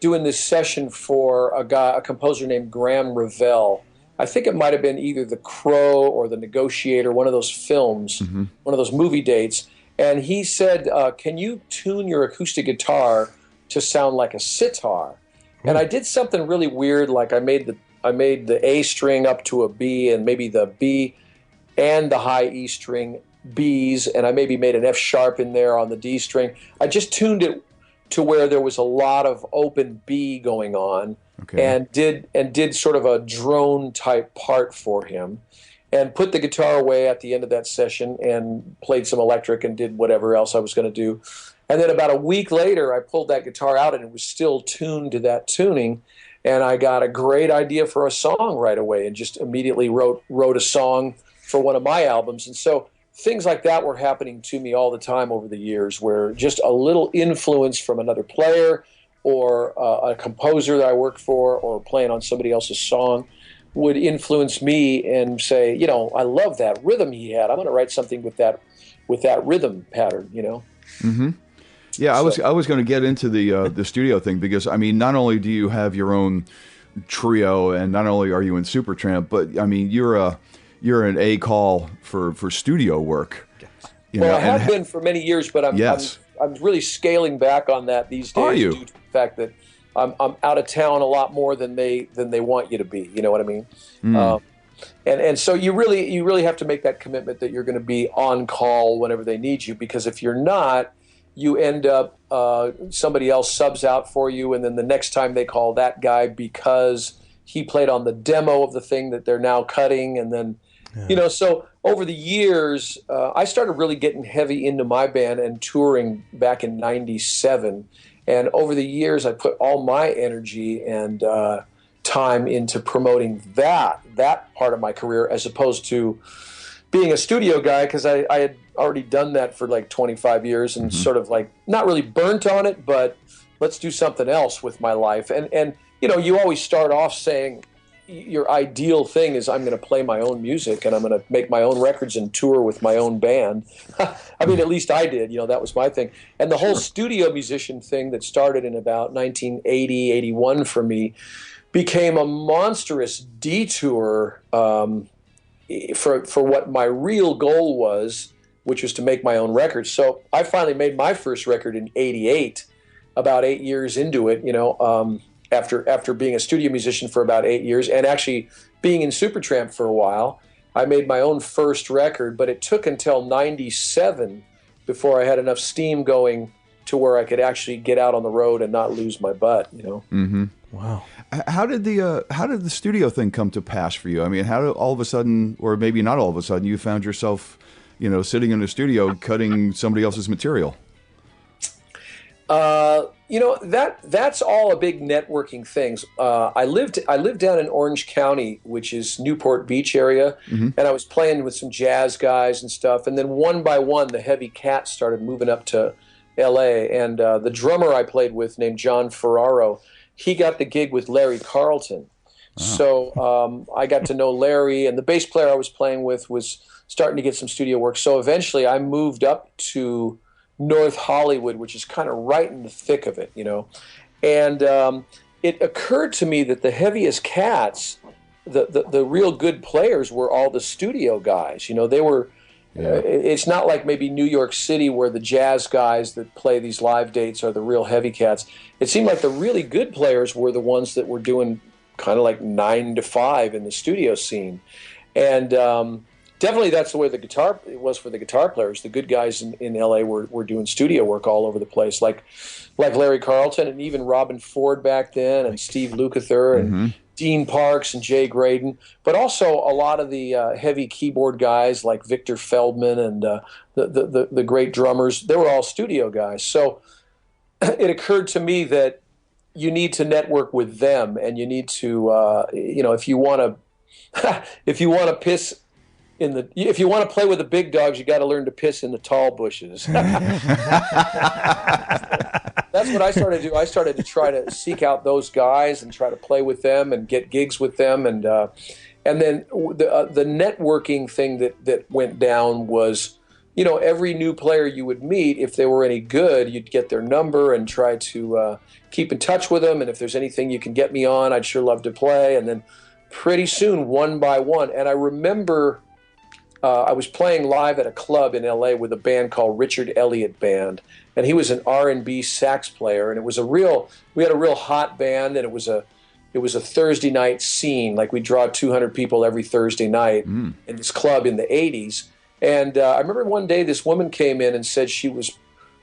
doing this session for a composer named Graham Revell. I think it might have been either The Crow or The Negotiator, one of those films, one of those movie dates. And he said, can you tune your acoustic guitar to sound like a sitar? And I did something really weird, like I made the A string up to a B, and maybe the B and the high E string Bs, and I maybe made an F sharp in there on the D string. I just tuned it to where there was a lot of open B going on, and did sort of a drone type part for him. and put the guitar away at the end of that session and played some electric and did whatever else I was going to do. And then about a week later, I pulled that guitar out and it was still tuned to that tuning. And I got a great idea for a song right away and just immediately wrote a song for one of my albums. And so things like that were happening to me all the time over the years, where just a little influence from another player or a composer that I worked for or playing on somebody else's song would influence me and say, you know, I love that rhythm he had. I'm going to write something with that rhythm pattern, you know. Mm-hmm. Yeah, I was going to get into the studio thing because, I mean, not only do you have your own trio and not only are you in Supertramp, but I mean, you're an A call for studio work. I have been for many years, but I'm really scaling back on that these days. Are you? Due to the fact that I'm out of town a lot more than they want you to be. You know what I mean? Mm. And so you really have to make that commitment that you're going to be on call whenever they need you, because if you're not, you end up somebody else subs out for you, and then the next time they call that guy because he played on the demo of the thing that they're now cutting, and then you know. So over the years, I started really getting heavy into my band and touring back in '97, and over the years, I put all my energy and time into promoting that part of my career as opposed to being a studio guy, because I had already done that for like 25 years and sort of like not really burnt on it, but let's do something else with my life. And you know, you always start off saying your ideal thing is I'm going to play my own music and I'm going to make my own records and tour with my own band. I mean, at least I did, you know, that was my thing. And the whole studio musician thing that started in about 1980, 81 for me became a monstrous detour for what my real goal was, which was to make my own records. So I finally made my first record in '88, about 8 years into it, you know, after being a studio musician for about 8 years and actually being in Supertramp for a while. I made my own first record, but it took until '97 before I had enough steam going to where I could actually get out on the road and not lose my butt, you know. Mm-hmm. Wow. How did the studio thing come to pass for you? I mean, how did all of a sudden, or maybe not all of a sudden, you found yourself, you know, sitting in a studio cutting somebody else's material? You know, that's all a big networking thing. I lived down in Orange County, which is Newport Beach area, and I was playing with some jazz guys and stuff. And then one by one, the heavy cats started moving up to L.A. And the drummer I played with, named John Ferraro, he got the gig with Larry Carlton. Oh. So I got to know Larry, and the bass player I was playing with was starting to get some studio work. So eventually I moved up to North Hollywood, which is kind of right in the thick of it, you know. And it occurred to me that the heaviest cats, the real good players, were all the studio guys. You know, they were. It's not like maybe New York City where the jazz guys that play these live dates are the real heavy cats. It seemed like the really good players were the ones that were doing kind of like 9 to 5 in the studio scene. And definitely that's the way it was for the guitar players. The good guys in LA were doing studio work all over the place, like Larry Carlton and even Robin Ford back then, and Steve Lukather and Dean Parks and Jay Graydon, but also a lot of the heavy keyboard guys like Victor Feldman and the great drummers. They were all studio guys. So it occurred to me that you need to network with them, and you need to, you know, if you want to piss if you want to play with the big dogs, you got to learn to piss in the tall bushes. That's what I started to do. I started to try to seek out those guys and try to play with them and get gigs with them. And then the networking thing that went down was, you know, every new player you would meet, if they were any good, you'd get their number and try to keep in touch with them. And if there's anything you can get me on, I'd sure love to play. And then pretty soon, one by one, and I remember I was playing live at a club in L.A. with a band called Richard Elliott Band, and he was an R&B sax player, and we had a real hot band, and it was a Thursday night scene, like we draw 200 people every Thursday night in this club in the 80s. And I remember one day this woman came in and said she was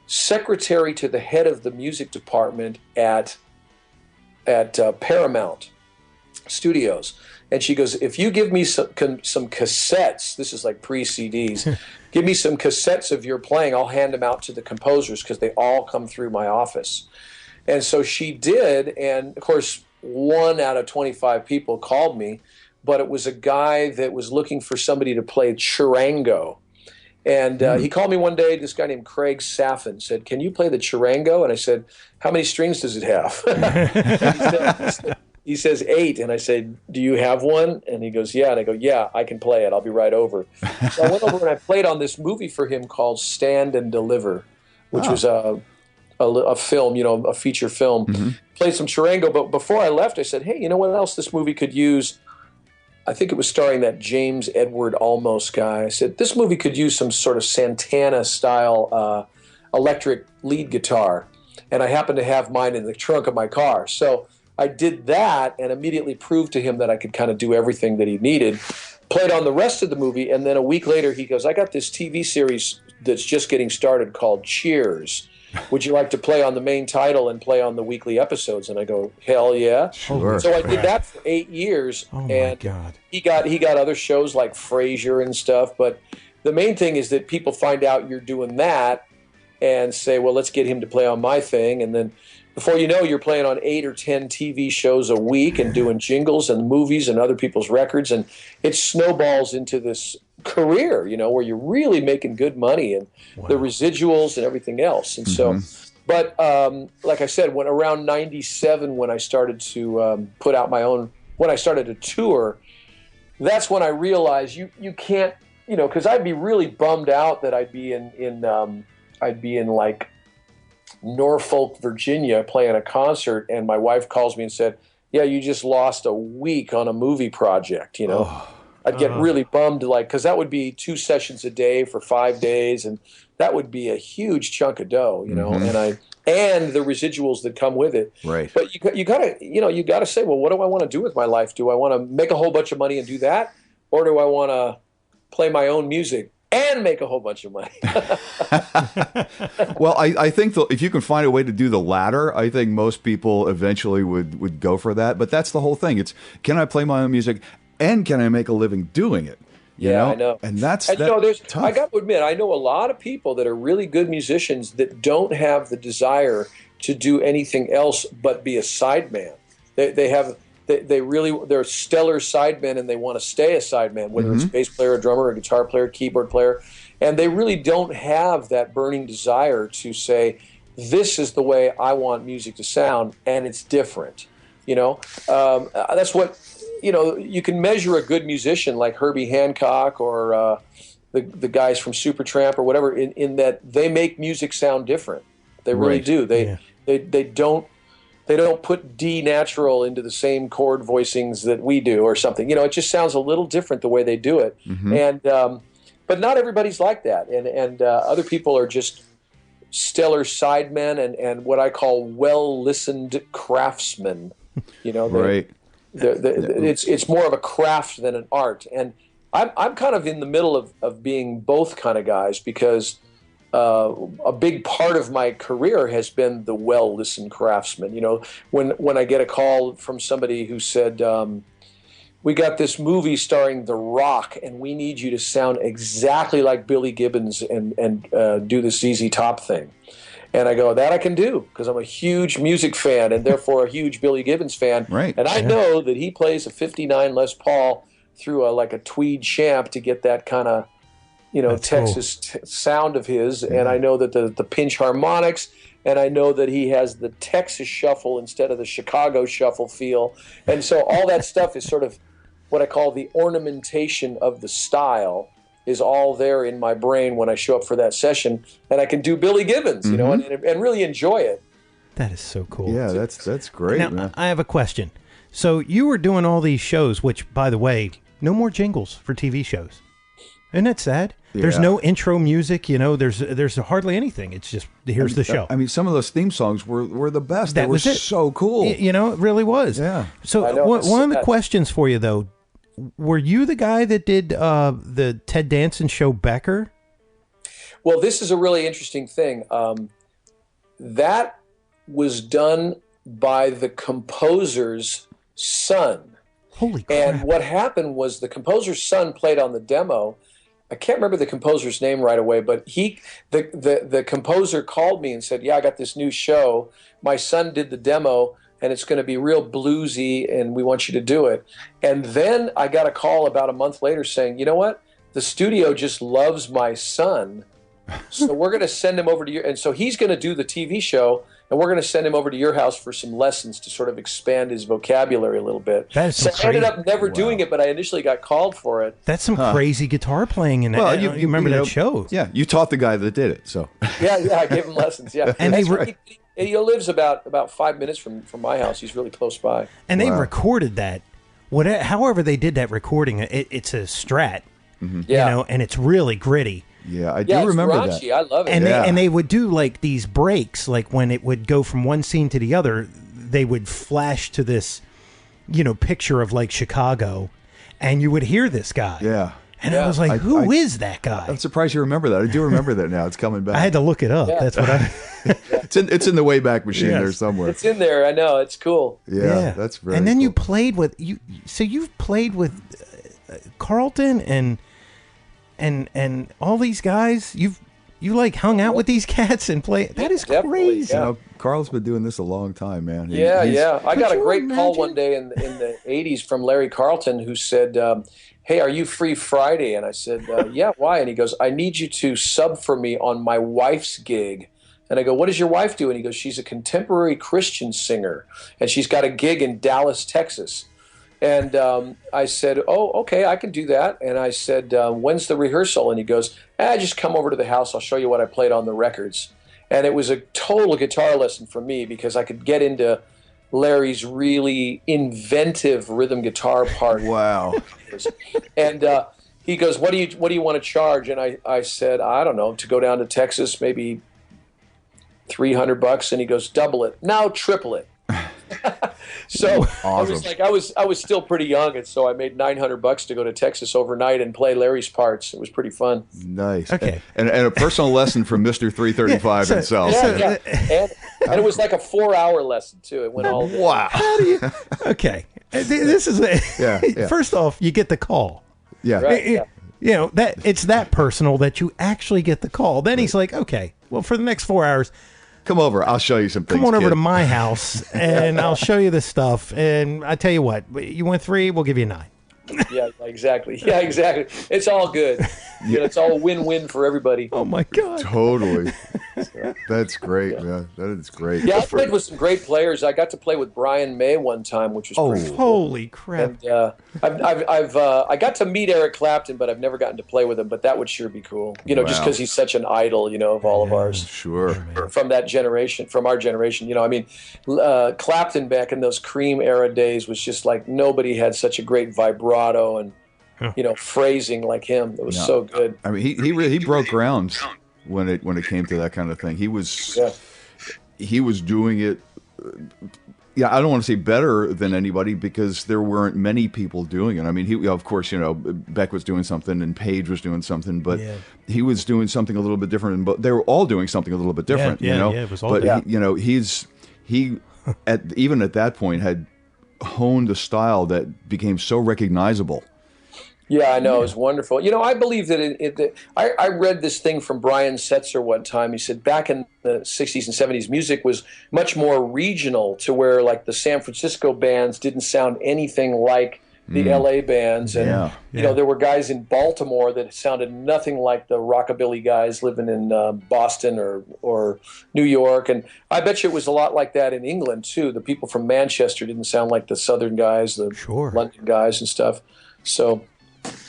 secretary to the head of the music department at Paramount Studios. And she goes, if you give me some cassettes, this is like pre-CDs, give me some cassettes of your playing, I'll hand them out to the composers because they all come through my office. And so she did, and of course, 1 out of 25 people called me, but it was a guy that was looking for somebody to play charango. And he called me one day, this guy named Craig Saffin, said, can you play the charango? And I said, how many strings does it have? He says 8. And I said, do you have one? And he goes, yeah. And I go, yeah, I can play it. I'll be right over. So I went over and I played on this movie for him called Stand and Deliver, which was a film, a feature film. Played some charango. But before I left, I said, hey, you know what else this movie could use? I think it was starring that James Edward Olmos guy. I said, this movie could use some sort of Santana-style electric lead guitar. And I happened to have mine in the trunk of my car. So I did that and immediately proved to him that I could kind of do everything that he needed. Played on the rest of the movie, and then a week later he goes, I got this TV series that's just getting started called Cheers. Would you like to play on the main title and play on the weekly episodes? And I go, hell yeah. Sure. So I did that for 8 years. Oh, and my God. He got other shows like Frasier and stuff. But the main thing is that people find out you're doing that and say, well, let's get him to play on my thing. And then before you know, you're playing on 8 or 10 TV shows a week and doing jingles and movies and other people's records. And it snowballs into this career, where you're really making good money and the residuals and everything else. And so, but like I said, when around 97, when I started to put out my own, when I started to tour, that's when I realized you can't, because I'd be really bummed out that I'd be in like Norfolk, Virginia, playing a concert, and my wife calls me and said, yeah, you just lost a week on a movie project, I'd get really bummed, because that would be 2 sessions a day for 5 days, and that would be a huge chunk of dough, and the residuals that come with it. Right. But you gotta say, well, what do I want to do with my life? Do I want to make a whole bunch of money and do that, or do I want to play my own music and make a whole bunch of money? Well, I think if you can find a way to do the latter, I think most people eventually would go for that. But that's the whole thing. It's, can I play my own music and can I make a living doing it? You know? I know. And that's tough. I got to admit, I know a lot of people that are really good musicians that don't have the desire to do anything else but be a sideman. They're stellar sidemen and they want to stay a sideman, whether it's a bass player, a drummer, a guitar player, keyboard player, and they really don't have that burning desire to say, this is the way I want music to sound, and it's different. That's what, you can measure a good musician like Herbie Hancock or the guys from Supertramp or whatever in that they make music sound different. They really do. They don't put D natural into the same chord voicings that we do or something. It just sounds a little different the way they do it. And but not everybody's like that. And other people are just stellar sidemen and what I call well-listened craftsmen. Right. It's more of a craft than an art. And I'm kind of in the middle of being both kind of guys because a big part of my career has been the well-listened craftsman. When I get a call from somebody who said, we got this movie starring The Rock, and we need you to sound exactly like Billy Gibbons and do the ZZ Top thing. And I go, that I can do, because I'm a huge music fan and therefore a huge Billy Gibbons fan. Right. And I know that he plays a 59 Les Paul through a tweed champ to get that kind of Texas sound of his, and I know that the pinch harmonics, and I know that he has the Texas shuffle instead of the Chicago shuffle feel, and so all that stuff is sort of what I call the ornamentation of the style is all there in my brain when I show up for that session, and I can do Billy Gibbons, and really enjoy it. That is so cool. Yeah, that's great. Now, man. I have a question. So you were doing all these shows, which, by the way, no more jingles for TV shows. Isn't that sad? Yeah. There's no intro music, there's hardly anything. It's just, here's the show. I mean, some of those theme songs were the best. They were so cool. It really was. Yeah. So one of the questions for you, though, were you the guy that did the Ted Danson show Becker? Well, this is a really interesting thing. That was done by the composer's son. Holy crap. And what happened was the composer's son played on the demo. I can't remember the composer's name right away, but the composer called me and said, "Yeah, I got this new show. My son did the demo, and it's going to be real bluesy, and we want you to do it." And then I got a call about a month later saying, "You know what? The studio just loves my son, so we're going to send him over to you." And so he's going to do the TV show, and we're going to send him over to your house for some lessons to sort of expand his vocabulary a little bit. So I ended up never doing it, but I initially got called for it. That's some crazy guitar playing in it. Well, you remember that show? Yeah, you taught the guy that did it. So yeah, I gave him lessons. Yeah, and he lives about 5 minutes from my house. He's really close by. And they recorded that. However they did that recording, it's a Strat, you know, and it's really gritty. Yeah, I do remember raunchy. that. I love it. And they would do like these breaks, like when it would go from one scene to the other, they would flash to this, you know, picture of like Chicago, and you would hear this guy. Yeah. And I was like, who is that guy? I'm surprised you remember that. I do remember that now. It's coming back. I had to look it up. Yeah. That's what I... It's in the Wayback Machine there somewhere. It's in there. I know. It's cool. Yeah. That's very And then cool. you played with... So you've played with Carlton and all these guys. You like hung out with these cats and play. That is crazy. You know, Carl's been doing this a long time, man. I got a great call one day in the 80s from Larry Carlton who said, "Hey, are you free Friday?" And I said, "Yeah, why?" And he goes, "I need you to sub for me on my wife's gig." And I go, "What does your wife do?" And he goes, "She's a contemporary Christian singer, and she's got a gig in Dallas, Texas." And I said, "Oh, okay, I can do that." And I said, "When's the rehearsal?" And he goes, "Just come over to the house. I'll show you what I played on the records." And it was a total guitar lesson for me because I could get into Larry's really inventive rhythm guitar part. Wow. And he goes, what do you want to charge? And I said, I don't know, to go down to Texas, maybe $300. And he goes, double it. No, triple it. So awesome. I was like, I was still pretty young, and so I made $900 to go to Texas overnight and play Larry's parts. It was pretty fun. Nice. Okay. And a personal lesson from Mr. 335 himself. Yeah. And it was like a 4-hour lesson too. It went all day. Wow. How do you? Okay. This is First off, you get the call. Yeah. Right, You know that it's that personal that you actually get the call. Then he's like, okay, well, for the next 4 hours. Come over. I'll show you some things. Come on over kid. to my house, and I'll show you this stuff. And I tell you what, you want 3, we'll give you 9. Yeah, exactly. Yeah, exactly. It's all good. You know, it's all win-win for everybody. Oh my God. Totally. That's great, man. That is great. Yeah, I played with some great players. I got to play with Brian May one time, which was pretty cool. Holy crap! And I got to meet Eric Clapton, but I've never gotten to play with him. But that would sure be cool. You know, just because he's such an idol, you know, of all of ours. Sure. From that generation, from our generation. You know, I mean, Clapton back in those Cream era days was just like nobody had such a great vibrato and phrasing like him. It was so good. I mean, he broke ground when it came to that kind of thing. He was doing it. I don't want to say better than anybody because there weren't many people doing it. I mean, of course, Beck was doing something and Page was doing something, but he was doing something a little bit different. But they were all doing something a little bit different. It was all different. He even at that point had honed a style that became so recognizable. Yeah, I know. It was wonderful. You know, I believe that I read this thing from Brian Setzer one time. He said back in the 60s and 70s, music was much more regional to where, like, the San Francisco bands didn't sound anything like the LA bands. And, there were guys in Baltimore that sounded nothing like the rockabilly guys living in Boston or New York. And I bet you it was a lot like that in England, too. The people from Manchester didn't sound like the Southern guys, the London guys and stuff. So...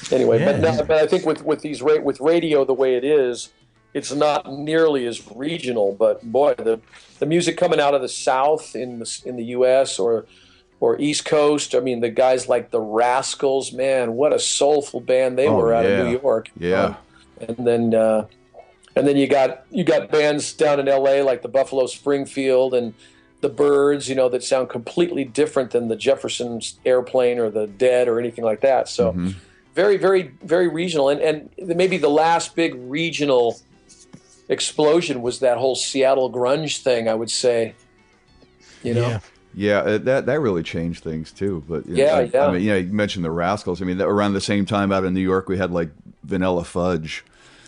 Anyway, but I think with radio the way it is, it's not nearly as regional. But boy, the music coming out of the South in the U.S. or East Coast, I mean, the guys like the Rascals, man, what a soulful band they were out of New York. Yeah, and then you got bands down in L.A. like the Buffalo Springfield and the Byrds, that sound completely different than the Jefferson's Airplane or the Dead or anything like that. So. Mm-hmm. Very, very, very regional. And maybe the last big regional explosion was that whole Seattle grunge thing, I would say. Yeah, that really changed things too. But yeah. I mean, you mentioned the Rascals. I mean, around the same time out in New York, we had like Vanilla Fudge.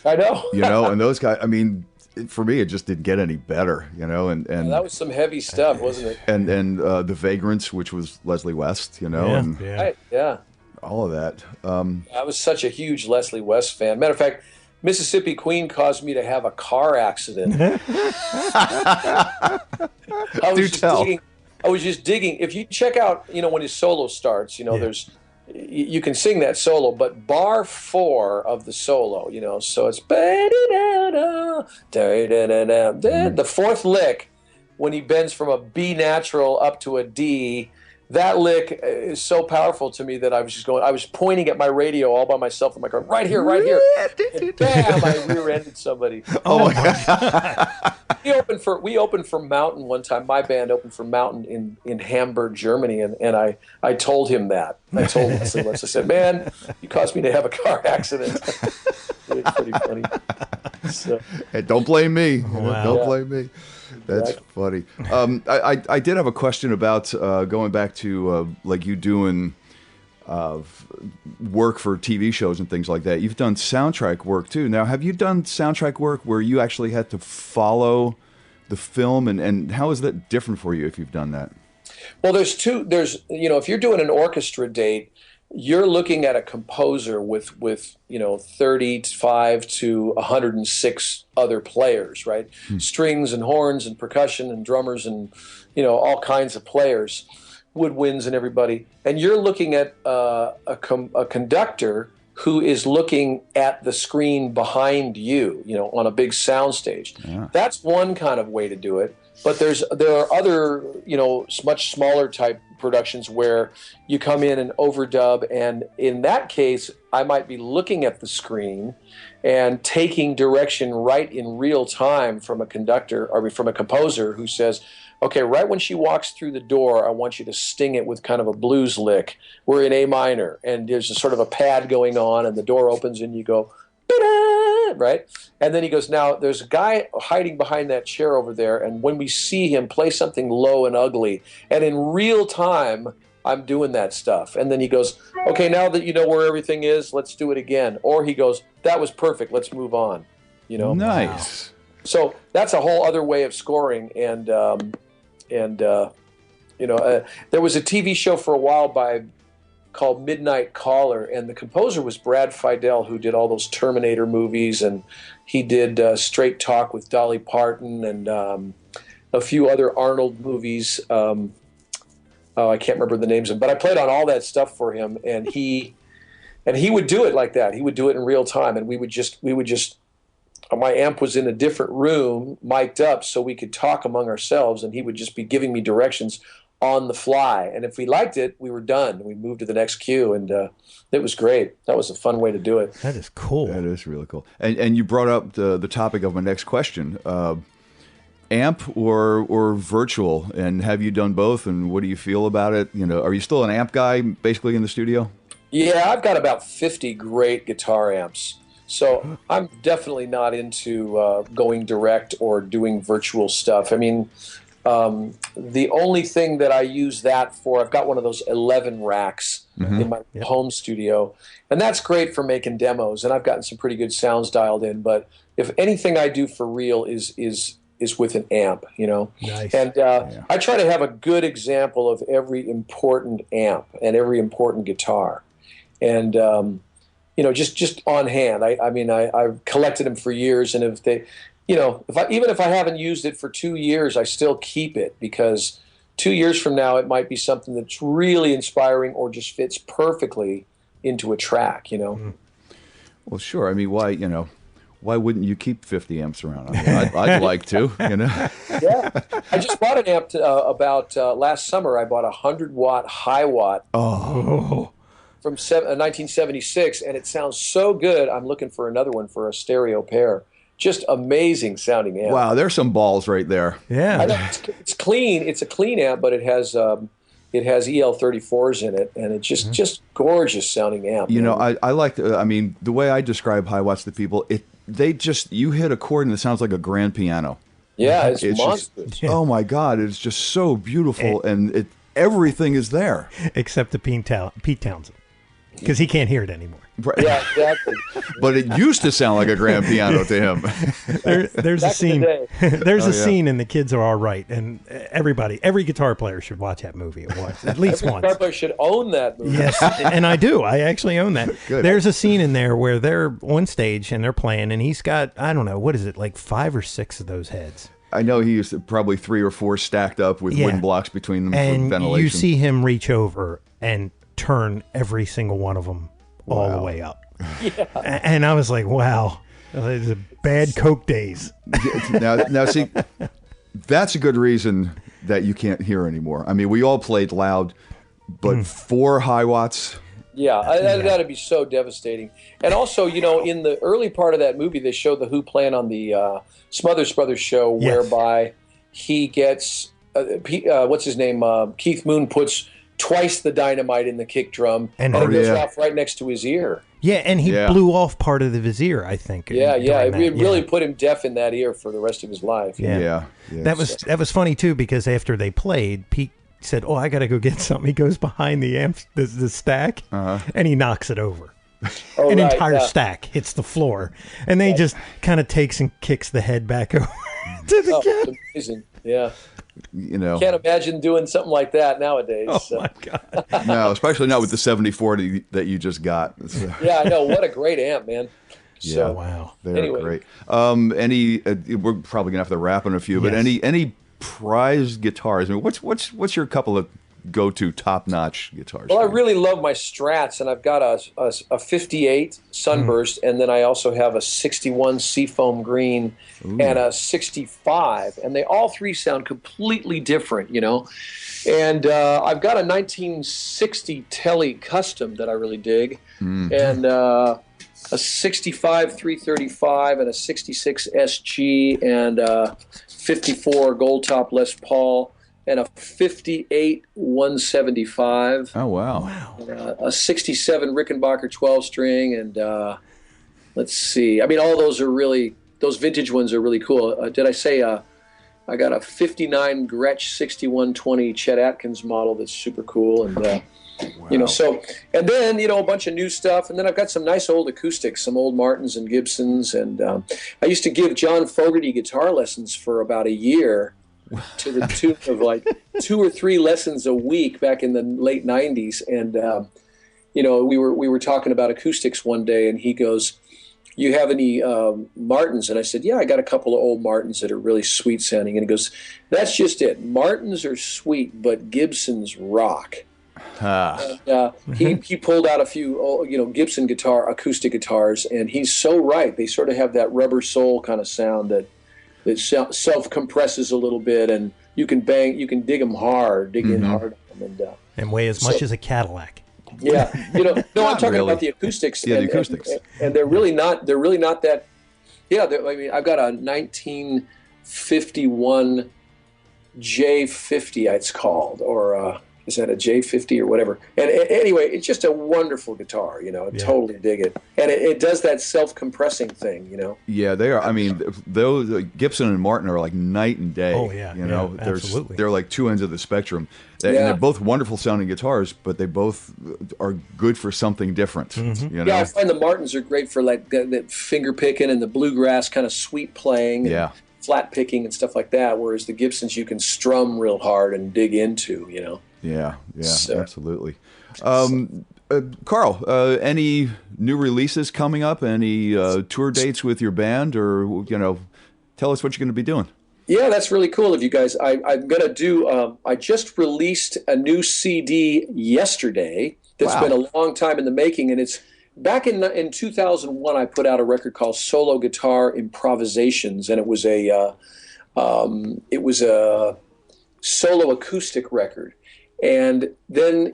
I know. And those guys. I mean, for me, it just didn't get any better. And that was some heavy stuff, wasn't it? And the Vagrants, which was Leslie West. Right, yeah. All of that. I was such a huge Leslie West fan. Matter of fact, Mississippi Queen caused me to have a car accident. I was just digging. If you check out, when his solo starts, there's, you can sing that solo, but bar 4 of the solo, so it's the fourth lick when he bends from a B natural up to a D. That lick is so powerful to me that I was pointing at my radio all by myself in my car, right here. And bam, I rear-ended somebody. Oh my God. We opened for Mountain one time. My band opened for Mountain in Hamburg, Germany, and I told him that. I told Leslie, I said, "Man, you caused me to have a car accident." It was pretty funny. So, hey, don't blame me. Wow. Don't blame me. That's funny. I did have a question about going back to like you doing work for TV shows and things like that. You've done soundtrack work too. Now, have you done soundtrack work where you actually had to follow the film, and how is that different for you if you've done that? Well, there's if you're doing an orchestra date, you're looking at a composer with 35 to 106 other players, right? Strings and horns and percussion and drummers and all kinds of players, woodwinds and everybody. And you're looking at a conductor who is looking at the screen behind you, on a big sound stage. Yeah. That's one kind of way to do it. But there are other, much smaller type productions where you come in and overdub, and in that case, I might be looking at the screen and taking direction right in real time from a conductor or from a composer who says, okay, right when she walks through the door, I want you to sting it with kind of a blues lick. We're in A minor, and there's a sort of a pad going on, and the door opens, and you go, right? And then he goes, now there's a guy hiding behind that chair over there, and when we see him, play something low and ugly. And in real time, I'm doing that stuff. And then he goes, okay, now that you know where everything is, let's do it again. Or he goes, that was perfect, let's move on. Nice. So that's a whole other way of scoring. And there was a TV show for a while called Midnight Caller, and the composer was Brad Fidel, who did all those Terminator movies, and he did Straight Talk with Dolly Parton and a few other Arnold movies. I can't remember the names of them, but I played on all that stuff for him, and he would do it like that. He would do it in real time, and we would just my amp was in a different room, mic'd up, so we could talk among ourselves, and he would just be giving me directions on the fly. And if we liked it, we were done. We moved to the next cue, and it was great. That was a fun way to do it. That is cool. That is really cool. And you brought up the topic of my next question. Amp or virtual, and have you done both, and what do you feel about it? Are you still an amp guy basically in the studio? Yeah, I've got about 50 great guitar amps. So I'm definitely not into going direct or doing virtual stuff. I mean, the only thing that I use that for, I've got one of those 11 racks in my home studio, and that's great for making demos, and I've gotten some pretty good sounds dialed in. But if anything I do for real is with an amp, Nice. And I try to have a good example of every important amp and every important guitar, and just on hand. I've collected them for years, and if they, even if I haven't used it for 2 years, I still keep it, because 2 years from now it might be something that's really inspiring or just fits perfectly into a track. Well, sure. I mean, why wouldn't you keep 50 amps around? I mean, I'd like to. Yeah, I just bought an amp about last summer. I bought a 100-watt high watt. Oh. From 1976, and it sounds so good. I'm looking for another one for a stereo pair. Just amazing sounding amp. Wow, there's some balls right there. Yeah, I know, it's clean. It's a clean amp, but it has EL34s in it, and it's just gorgeous sounding amp. I like. The way I describe high watts to people, you hit a chord and it sounds like a grand piano. Yeah, it's just, monstrous. oh my God, it's just so beautiful, and everything is there except the Pete Townsend, because he can't hear it anymore. Yeah, exactly. But it used to sound like a grand piano to him. There's a scene. There's a scene, and the kids are all right, and every guitar player should watch that movie at least once. Guitar player should own that movie. Yes, and I do. I actually own that. Good. There's a scene in there where they're on stage and they're playing, and he's got, I don't know, what is it, like 5 or 6 of those heads. I know he used probably 3 or 4 stacked up with wooden blocks between them for ventilation. And you see him reach over and turn every single one of them all the way up. Yeah. And I was like, wow, it's a bad Coke days. Now, see, that's a good reason that you can't hear anymore. I mean, we all played loud, but 4 high watts. Yeah, that'd be so devastating. And also, you know, in the early part of that movie, they showed the Who playing on the Smothers Brothers show, whereby he gets, what's his name? Keith Moon puts twice the dynamite in the kick drum, and it goes off right next to his ear. Yeah, and he blew off part of his ear, I think. Yeah, it really put him deaf in that ear for the rest of his life. Yeah. That was funny too, because after they played, Pete said, "Oh, I got to go get something." He goes behind the amp, the stack, and he knocks it over. An entire stack hits the floor, and then he just kind of takes and kicks the head back over to the kid. Amazing. Yeah. You know, can't imagine doing something like that nowadays. Oh my God! No, especially not with the 74 that you just got. So. Yeah, I know. What a great amp, man. So, wow, they're great. We're probably gonna have to wrap on a few, but any prized guitars? I mean, what's your couple of go-to top-notch guitars? Well, I really love my Strats, and I've got a 58 Sunburst, and then I also have a 61 Seafoam Green and a 65, and they all three sound completely different, you know. And I've got a 1960 Tele Custom that I really dig, and a 65 335 and a 66 SG and a 54 Gold Top Les Paul and a 58 175. Oh, wow. A 67 Rickenbacker 12-string, and let's see. I mean, all those are really, those vintage ones are really cool. Did I say I got a 59 Gretsch 6120 Chet Atkins model that's super cool, and you know, so, and then, you know, a bunch of new stuff, and then I've got some nice old acoustics, some old Martins and Gibsons, and I used to give John Fogerty guitar lessons for about a year, to the tune of like 2 or 3 lessons a week back in the late 90s. And, you know, we were talking about acoustics one day, and he goes, "You have any Martins?" And I said, "Yeah, I got a couple of old Martins that are really sweet sounding." And he goes, "That's just it. Martins are sweet, but Gibsons rock." And, he pulled out a few, you know, Gibson acoustic guitars, and he's so right. They sort of have that rubber sole kind of sound that self-compresses a little bit, and you can dig them hard, in hard, and weigh as much as a Cadillac. Yeah, you know, no, I'm talking about the acoustics. Yeah, the acoustics, and they're really not that. Yeah, I mean, I've got a 1951 J50, it's called, or is that a J50 or whatever? And anyway, it's just a wonderful guitar, you know. I totally dig it. And it does that self-compressing thing, you know. Yeah, they are. I mean, those Gibson and Martin are like night and day. Oh, yeah. You know, absolutely. They're like 2 ends of the spectrum. And they're both wonderful sounding guitars, but they both are good for something different. You know? Yeah, I find the Martins are great for like that finger picking and the bluegrass kind of sweet playing. And flat picking and stuff like that, whereas the Gibsons you can strum real hard and dig into, you know. Yeah, absolutely. Carl, any new releases coming up? Any tour dates with your band, or, you know, tell us what you're going to be doing? Yeah, that's really cool of you guys. I'm going to do, I just released a new CD yesterday that's been a long time in the making, and it's back in 2001. I put out a record called Solo Guitar Improvisations, and it was a solo acoustic record. And then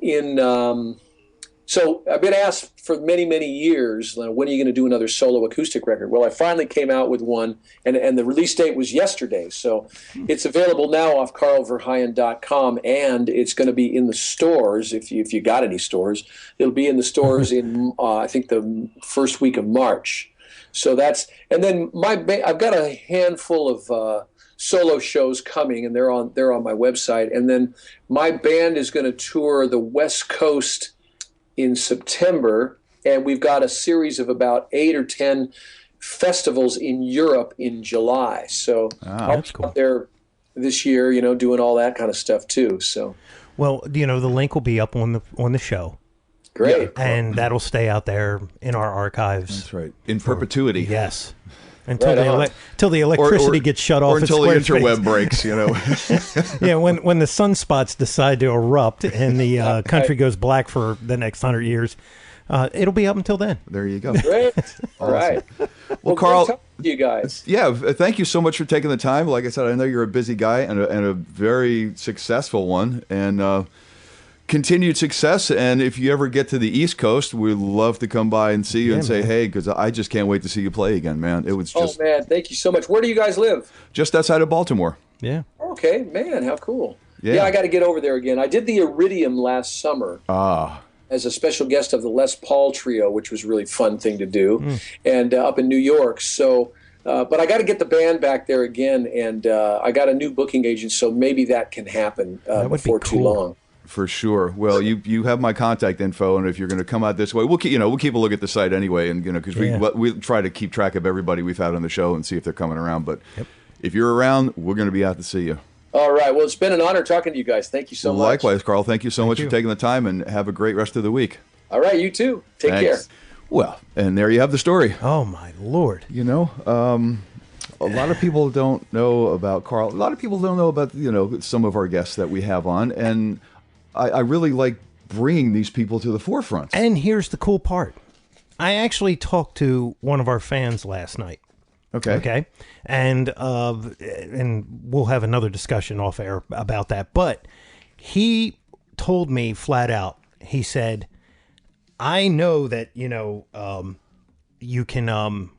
so I've been asked for many, many years, when are you going to do another solo acoustic record? Well, I finally came out with one, and the release date was yesterday. So it's available now off carlverheyen.com, and it's going to be in the stores, if you got any stores. It'll be in the stores in, I think, the first week of March. So that's, and then I've got a handful of solo shows coming, and they're on my website. And then my band is going to tour the West Coast in September, and we've got a series of about 8 or 10 festivals in Europe in July. So I'll be out there this year, doing all that kind of stuff too. So, well, the link will be up on the show. Great. Yeah, and that'll stay out there in our archives. That's right. In perpetuity. Yes. Until the electricity gets shut off. Or until the interweb breaks, Yeah, when the sunspots decide to erupt and the country goes black for the next 100 years, it'll be up until then. There you go. Great. All right. Well, Carl, great talking to you guys. Yeah, thank you so much for taking the time. Like I said, I know you're a busy guy and a very successful one, and continued success. And if you ever get to the East Coast, we'd love to come by and see you and say, hey, because I just can't wait to see you play again, man. It was just... Oh, man, thank you so much. Where do you guys live? Just outside of Baltimore. Yeah. Okay, man, how cool. Yeah, I got to get over there again. I did the Iridium last summer. As a special guest of the Les Paul Trio, which was a really fun thing to do, and up in New York. So, but I got to get the band back there again, and I got a new booking agent, so maybe that can happen before too long. For sure. Well, you have my contact info, and if you're going to come out this way, we'll keep a look at the site anyway, and because we try to keep track of everybody we've had on the show and see if they're coming around. But if you're around, we're going to be out to see you. All right. Well, it's been an honor talking to you guys. Thank you so much. Likewise, Carl. Thank you so much for taking the time, and have a great rest of the week. All right. You too. Take care. Well, and there you have the story. Oh, my Lord. A lot of people don't know about Carl. A lot of people don't know about, some of our guests that we have on, and I really like bringing these people to the forefront. And here's the cool part. I actually talked to one of our fans last night. Okay. And we'll have another discussion off air about that. But he told me flat out, he said, I know that, you can,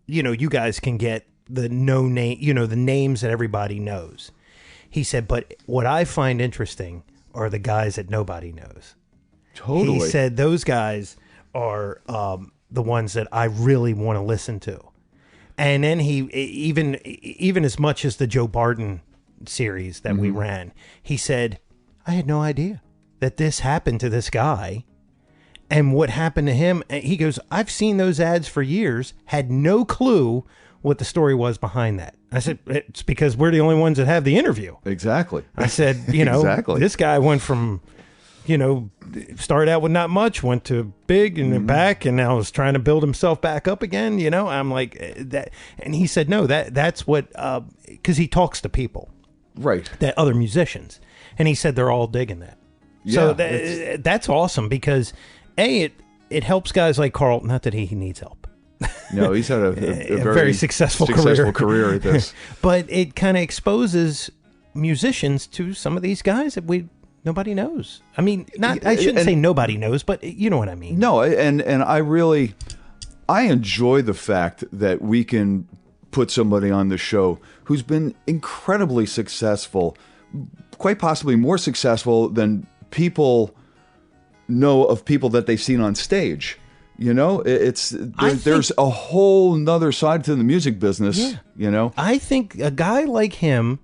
you guys can get the no name, the names that everybody knows. He said, but what I find interesting are the guys that nobody knows. Totally. He said those guys are the ones that I really want to listen to. And then he even as much as the Joe Barton series that we ran, he said, I had no idea that this happened to this guy. And what happened to him, he goes, I've seen those ads for years, had no clue what the story was behind that. I said, it's because we're the only ones that have the interview. Exactly. I said, exactly. This guy went from, started out with not much, went to big and then back, and now is trying to build himself back up again. I'm like that. And he said, no, that's what, because he talks to people. Right. That other musicians. And he said they're all digging that. Yeah, so that's awesome because, it helps guys like Carl, not that he needs help. No, he's had a very successful career at this. But it kind of exposes musicians to some of these guys that nobody knows. I mean, I shouldn't say nobody knows, but you know what I mean. No, and I enjoy the fact that we can put somebody on the show who's been incredibly successful, quite possibly more successful than people know of people that they've seen on stage. There's a whole nother side to the music business. I think a guy like him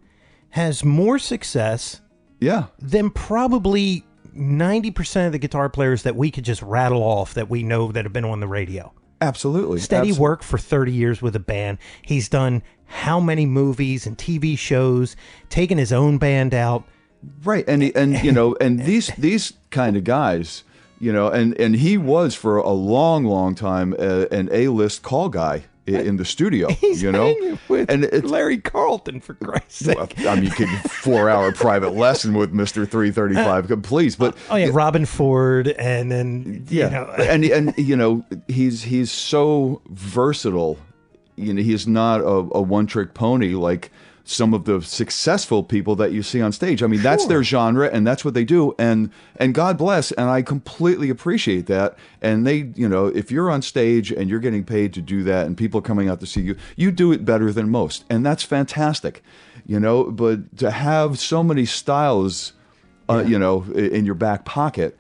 has more success than probably 90% of the guitar players that we could just rattle off that we know that have been on the radio. Absolutely. Steady work for 30 years with a band. He's done how many movies and TV shows, taken his own band out. Right. And these kind of guys, and he was for a long, long time an A-list call guy in the studio. He's hanging with Larry Carlton, for Christ's sake. Well, I mean, you could 4-hour private lesson with Mr. 335, please. But Robin Ford, and then he's so versatile. He's not a one-trick pony like some of the successful people that you see on stage. I mean, that's their genre, and that's what they do, and God bless, and I completely appreciate that. And they, if you're on stage and you're getting paid to do that, and people are coming out to see you, you do it better than most, and that's fantastic. But to have so many styles, in your back pocket,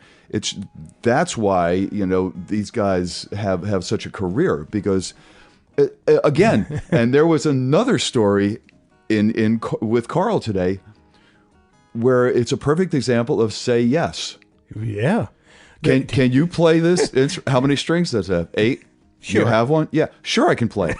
that's why these guys have such a career, because again, and there was another story with Carl today, where it's a perfect example of say yes. Yeah. Can you play this? How many strings does it have? 8? Sure. You have one? Yeah. Sure, I can play it.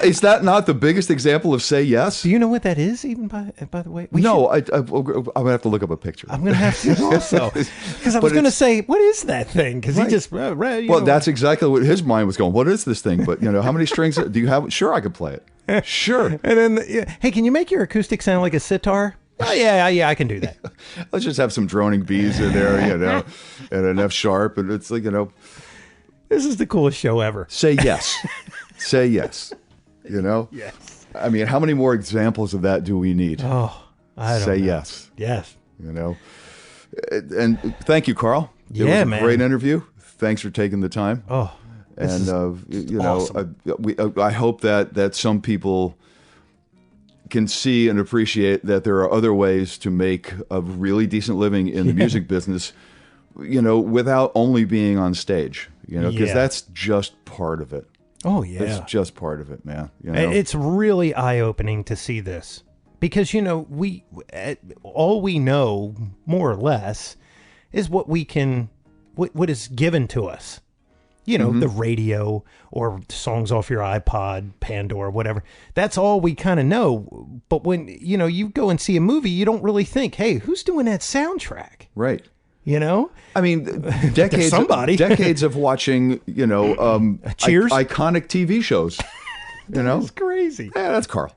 Is that not the biggest example of say yes? Do you know what that is, even by the way? I'm going to have to look up a picture. I'm going to have to also. Because I was going to say, what is that thing? Because he just... that's exactly what his mind was going. What is this thing? But, how many strings do you have? Sure, I can play it. Sure. And then, hey, can you make your acoustic sound like a sitar? Oh, yeah, I can do that. Let's just have some droning B's in there, and an F sharp, and it's like, This is the coolest show ever. Say yes. Say yes. Yes. I mean, how many more examples of that do we need? Oh, I don't know. Say yes. Yes. And thank you, Carl. It was a great interview. Thanks for taking the time. Oh, and awesome. I hope that some people can see and appreciate that there are other ways to make a really decent living in the music business, without only being on stage, because that's just part of it. Oh, yeah. It's just part of it, man. It's really eye-opening to see this because, all we know, more or less, is what is given to us. The radio or songs off your iPod, Pandora, whatever. That's all we kind of know. But when, you go and see a movie, you don't really think, hey, who's doing that soundtrack? Right. I mean, decades of watching, Cheers, iconic TV shows. That's crazy. Yeah, that's Carl.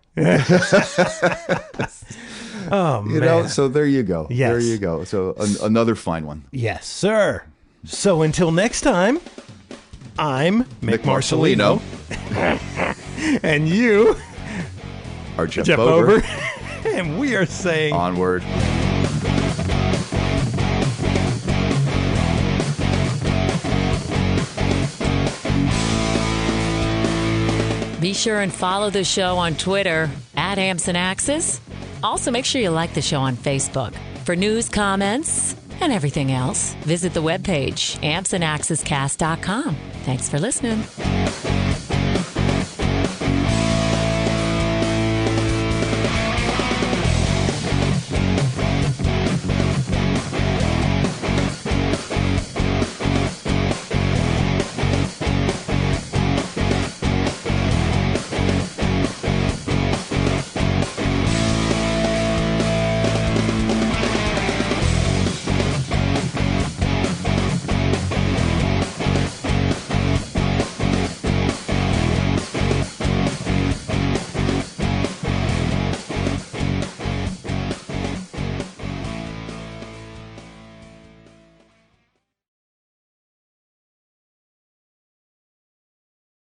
Oh man. So there you go. Yes. There you go. So another fine one. Yes, sir. So until next time, I'm Mick Marcelino. And you are Jeff Bober. And we are saying onward. Be sure and follow the show on Twitter @AmpsandAxes. Also, make sure you like the show on Facebook. For news, comments, and everything else, visit the webpage ampsandaxescast.com. Thanks for listening.